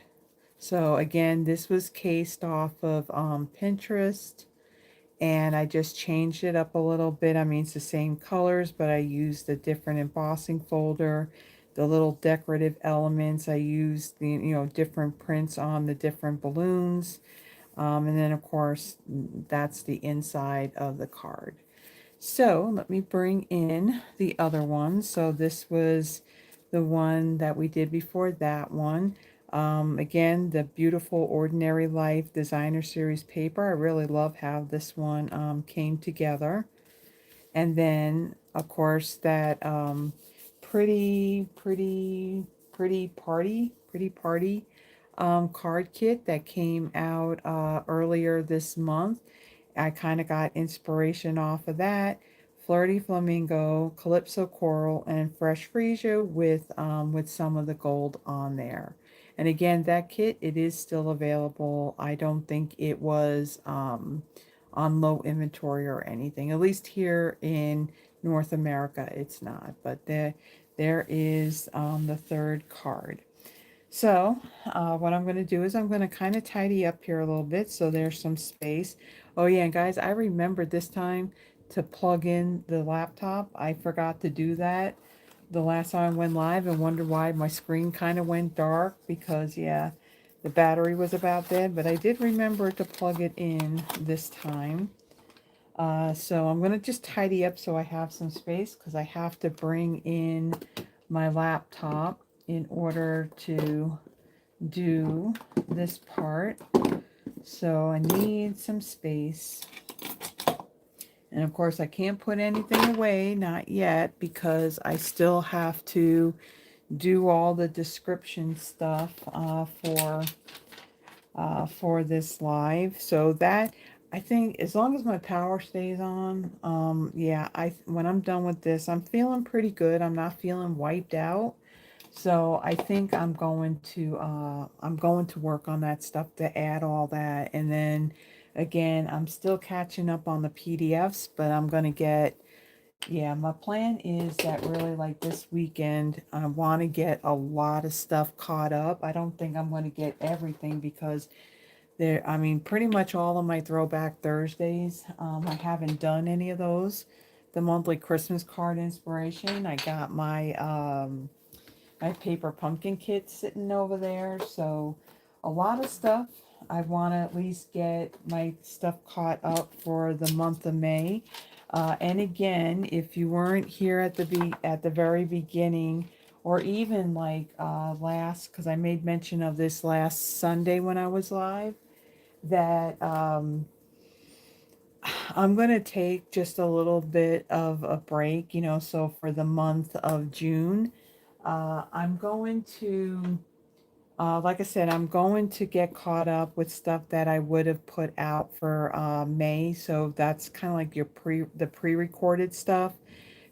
So again, this was cased off of Pinterest, and I just changed it up a little bit. I mean, it's the same colors, but I used a different embossing folder, the little decorative elements. I used the different prints on the different balloons, and then of course that's the inside of the card. So let me bring in the other one. So this was the one that we did before that one. Again, the beautiful Ordinary Life Designer Series paper. I really love how this one came together. And then, of course, that pretty party card kit that came out earlier this month. I kind of got inspiration off of that. Flirty Flamingo, Calypso Coral, and Fresh Freesia with some of the gold on there. And again, that kit, it is still available. I don't think it was on low inventory or anything. At least here in North America, it's not. But there is the 3rd card. So what I'm going to do is I'm going to kind of tidy up here a little bit so there's some space. Oh yeah, and guys, I remembered this time to plug in the laptop. I forgot to do that the last time I went live and wondered why my screen kind of went dark because, yeah, the battery was about dead. But I did remember to plug it in this time. So I'm going to just tidy up so I have some space because I have to bring in my laptop in order to do this part. So I need some space. And of course I can't put anything away, not yet, because I still have to do all the description stuff for this live. So that, I think, as long as my power stays on, yeah, when I'm done with this, I'm feeling pretty good. I'm not feeling wiped out. So I think I'm going to work on that stuff to add all that. And then again, I'm still catching up on the PDFs, but I'm going to get, yeah, my plan is that really like this weekend, I want to get a lot of stuff caught up. I don't think I'm going to get everything because there, I mean, pretty much all of my Throwback Thursdays, I haven't done any of those. The monthly Christmas card inspiration, I got my paper pumpkin kit sitting over there. So a lot of stuff. I want to at least get my stuff caught up for the month of May. And again, if you weren't here at the very beginning, or even like because I made mention of this last Sunday when I was live, that I'm going to take just a little bit of a break, so for the month of June, I'm going to, like I said, I'm going to get caught up with stuff that I would have put out for May. So that's kind of like the pre-recorded stuff.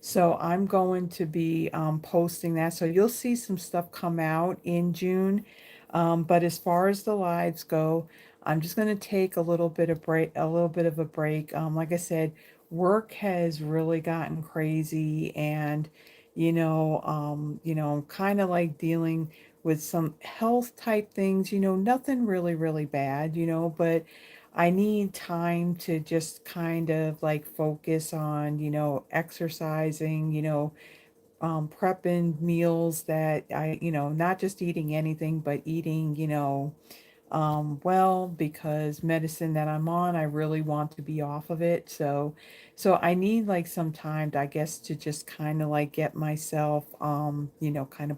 So I'm going to be posting that. So you'll see some stuff come out in June. But as far as the lives go, I'm just going to take a little bit of a break. Like I said, work has really gotten crazy, and kind of like dealing with some health type things. Nothing really, really bad. But I need time to just kind of like focus on, exercising, prepping meals that not just eating anything, but eating, well, because medicine that I'm on, I really want to be off of it. So I need like some time, I guess, to just kind of like get myself, kind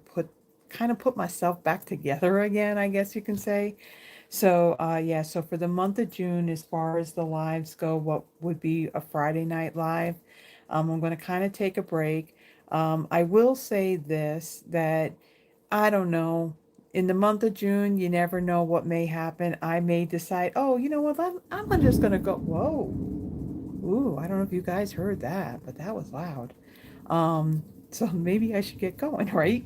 of put myself back together again, I guess you can say. So, yeah, so for the month of June, as far as the lives go, what would be a Friday night live, I'm going to kind of take a break. I will say this, that I don't know, in the month of June, you never know what may happen. I may decide, oh, you know what, I'm just going to go, whoa, ooh, I don't know if you guys heard that, but that was loud. So maybe I should get going, right?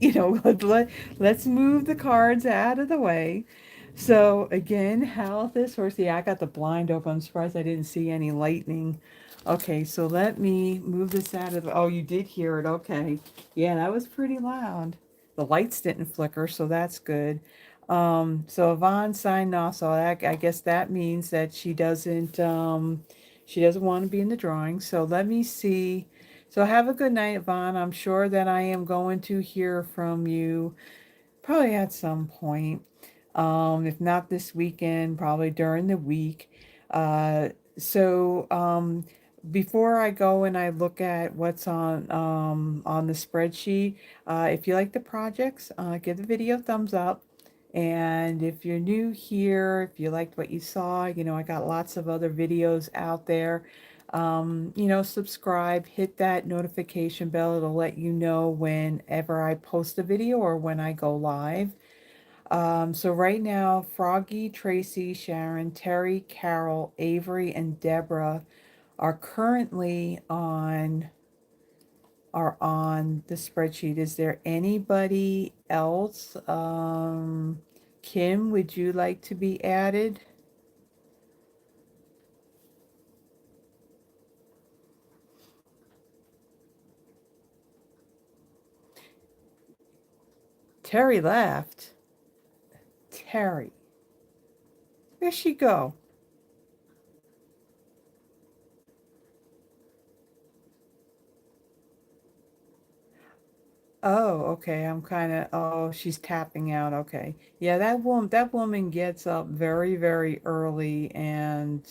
Let's move the cards out of the way. So again, health is first. Yeah, I got the blind open. I'm surprised I didn't see any lightning. Okay, so let me move this out of the, oh, you did hear it. Okay. Yeah, that was pretty loud. The lights didn't flicker, so that's good. So Yvonne signed off, so I guess that means that she doesn't want to be in the drawing. So let me see. So have a good night, Yvonne. I'm sure that I am going to hear from you probably at some point. If not this weekend, probably during the week. So before I go and I look at what's on the spreadsheet, if you like the projects, give the video a thumbs up. And if you're new here, if you liked what you saw, I got lots of other videos out there. Subscribe, hit that notification bell. It'll let you know whenever I post a video or when I go live. So right now, Froggy, Tracy, Sharon, Terry, Carol, Avery, and Deborah are currently on the spreadsheet. Is there anybody else? Kim, would you like to be added? Terry left. Terry. Where'd she go? Oh, okay. I'm kind of, oh, she's tapping out. Okay. Yeah, that woman gets up very, very early, and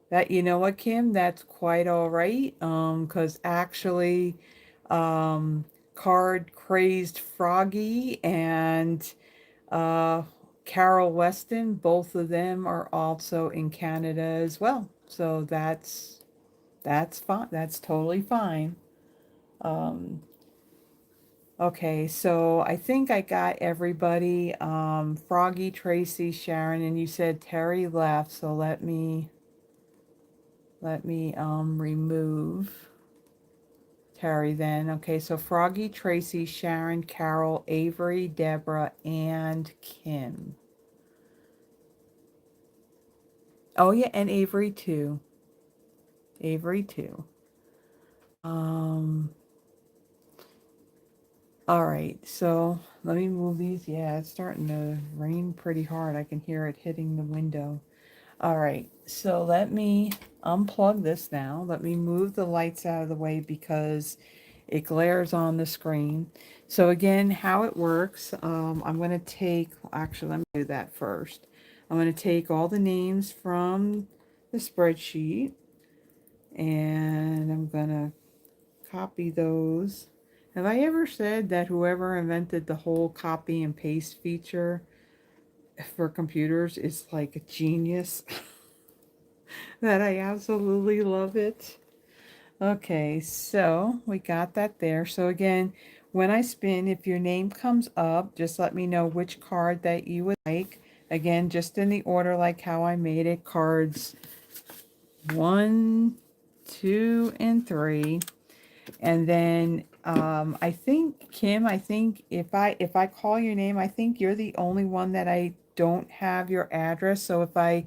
that, you know what, Kim, that's quite all right. 'Cause actually, um, Card Crazed Froggy and uh Carol Weston, both of them are also in Canada as well. So that's fine. That's totally fine. Um, Okay, so I think I got everybody. Froggy, Tracy, Sharon, and you said Terry left, so let me remove Terry then. Okay, so Froggy, Tracy, Sharon, Carol, Avery, Deborah, and Kim. Oh yeah, and Avery too. Avery too. Um, all right, so let me move these. Yeah, it's starting to rain pretty hard. I can hear it hitting the window. All right, so let me unplug this now. Let me move the lights out of the way because it glares on the screen. So again, how it works, I'm going to take, actually, let me do that first. I'm going to take all the names from the spreadsheet and I'm going to copy those. Have I ever said that whoever invented the whole copy and paste feature for computers is like a genius? That I absolutely love it. Okay, so we got that there. So again, when I spin, if your name comes up, just let me know which card that you would like. Again, just in the order like how I made it, cards 1, 2, and 3. And then I think, Kim, I think if I call your name, I think you're the only one that I don't have your address. So if I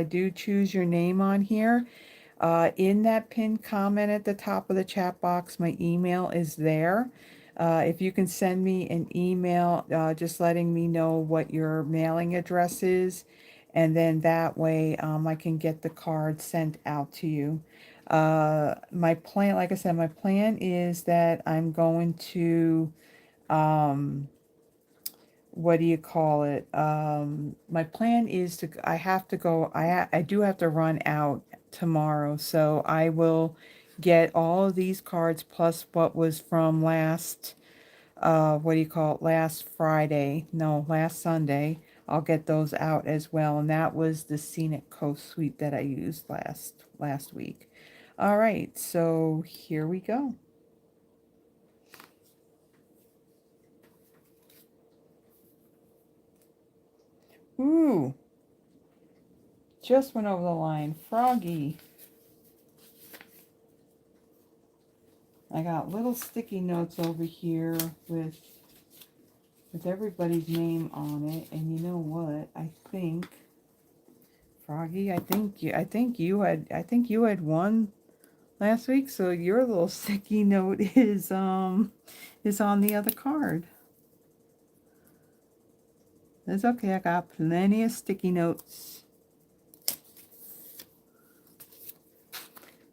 do choose your name on here, in that pinned comment at the top of the chat box, my email is there. If you can send me an email, just letting me know what your mailing address is, and then that way I can get the card sent out to you. My plan, like I said, my plan is that I'm going to, um, what do you call it? My plan is to, I have to go, I do have to run out tomorrow, so I will get all of these cards plus what was from last, what do you call it, last Friday, no, last Sunday. I'll get those out as well, and that was the Scenic Coast Suite that I used last week. All right, so here we go. Ooh, just went over the line. Froggy. I got little sticky notes over here with everybody's name on it, and you know what? I think Froggy, I think you had won last week, so your little sticky note is on the other card. That's okay. I got plenty of sticky notes.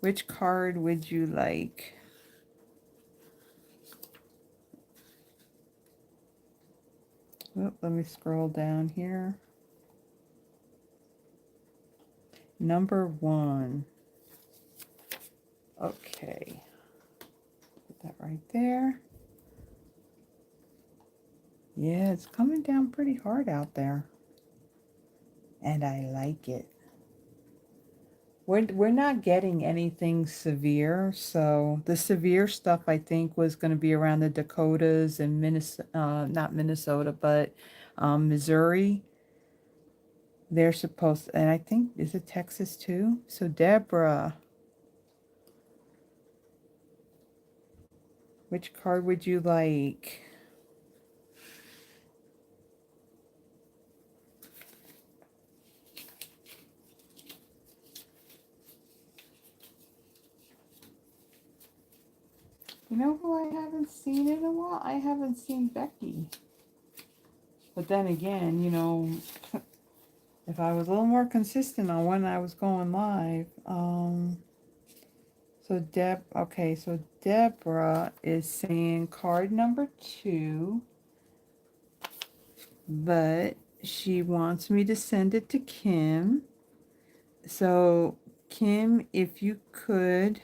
Which card would you like? Oh, let me scroll down here. Number 1. Okay. Put that right there. Yeah, it's coming down pretty hard out there. And I like it. We're not getting anything severe, so the severe stuff I think was going to be around the Dakotas and Minnesota, not Minnesota, but Missouri. They're supposed, and I think, is it Texas too? So Deborah, which card would you like? You know who I haven't seen in a while? I haven't seen Becky. But then again, you know, if I was a little more consistent on when I was going live, so Okay, so Deborah is saying card number 2, but she wants me to send it to Kim. So, Kim, if you could,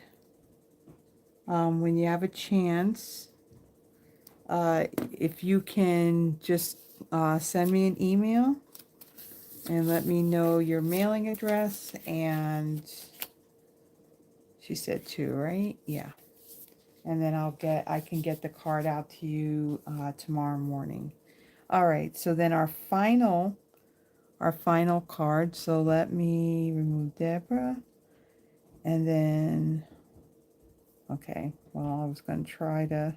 when you have a chance, if you can just send me an email and let me know your mailing address, and she said 2, right? Yeah. And then I can get the card out to you tomorrow morning. All right, so then our final card. So let me remove Deborah, and then, okay, well, I was going to try to,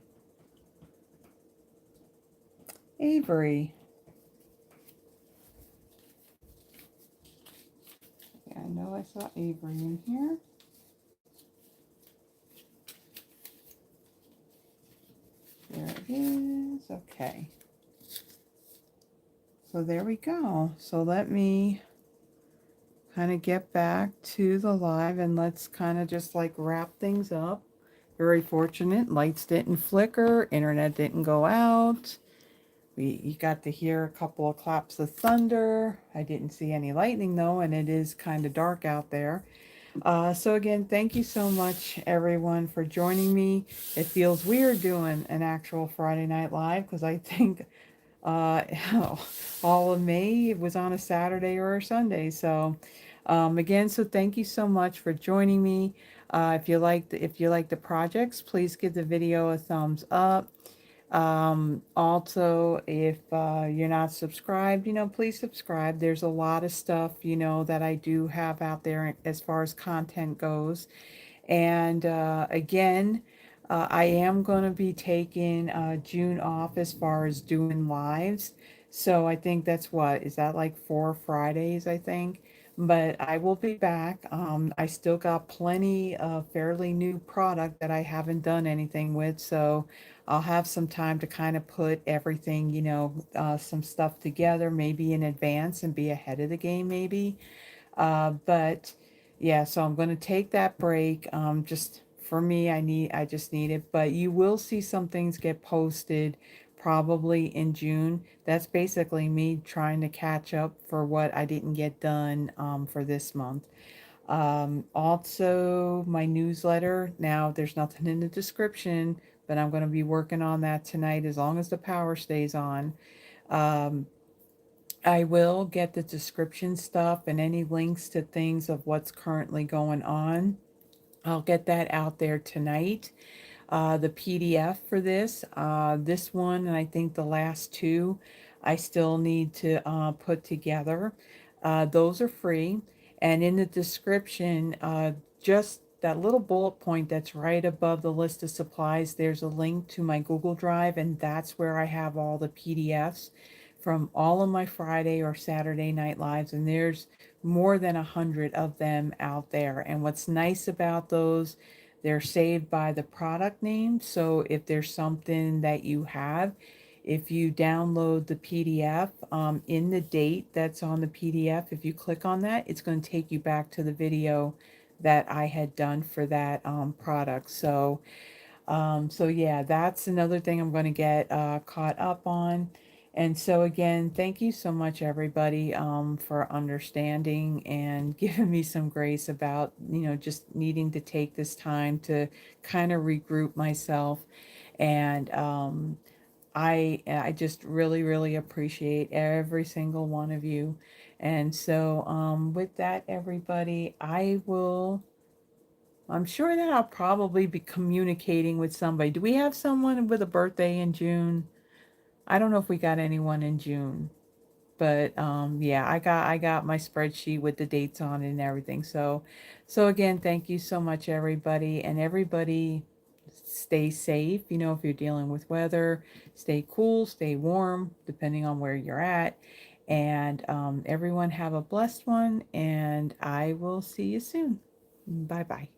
Avery. Yeah, I know I saw Avery in here. There it is. Okay. So there we go. So let me kind of get back to the live, and let's kind of just like wrap things up. Very fortunate. Lights didn't flicker. Internet didn't go out. You got to hear a couple of claps of thunder. I didn't see any lightning though, and it is kind of dark out there. So again, thank you so much everyone for joining me. It feels weird doing an actual Friday Night Live because I think uh, all of May was on a Saturday or a Sunday. So again, so thank you so much for joining me. If you like the projects, please give the video a thumbs up. Also, if you're not subscribed, please subscribe. There's a lot of stuff, that I do have out there as far as content goes. And again, I am going to be taking June off as far as doing lives. So I think that's is that like 4 Fridays, I think. But I will be back. I still got plenty of fairly new product that I haven't done anything with. So I'll have some time to kind of put everything, some stuff together, maybe in advance and be ahead of the game, maybe. But yeah, so I'm going to take that break. Just for me, I just need it. But you will see some things get posted probably in June. That's basically me trying to catch up for what I didn't get done for this month. Also, my newsletter. Now, there's nothing in the description, but I'm going to be working on that tonight as long as the power stays on. Um, I will get the description stuff and any links to things of what's currently going on. I'll get that out there tonight. The PDF for this one, and I think the last 2, I still need to put together. Those are free. And in the description, just that little bullet point that's right above the list of supplies, there's a link to my Google Drive, and that's where I have all the PDFs from all of my Friday or Saturday night lives, and there's more than 100 of them out there. And what's nice about those, they're saved by the product name. So if there's something that you have, if you download the PDF, in the date that's on the PDF, if you click on that, it's going to take you back to the video that I had done for that product. So yeah, that's another thing I'm going to get caught up on. And so again, thank you so much, everybody, for understanding and giving me some grace about, just needing to take this time to kind of regroup myself. And I just really, really appreciate every single one of you. And so with that, everybody, I'm sure that I'll probably be communicating with somebody. Do we have someone with a birthday in June? I don't know if we got anyone in June, but yeah, I got my spreadsheet with the dates on it and everything. So again, thank you so much, everybody, and everybody stay safe. If you're dealing with weather, stay cool, stay warm, depending on where you're at. And everyone have a blessed one, and I will see you soon. Bye bye.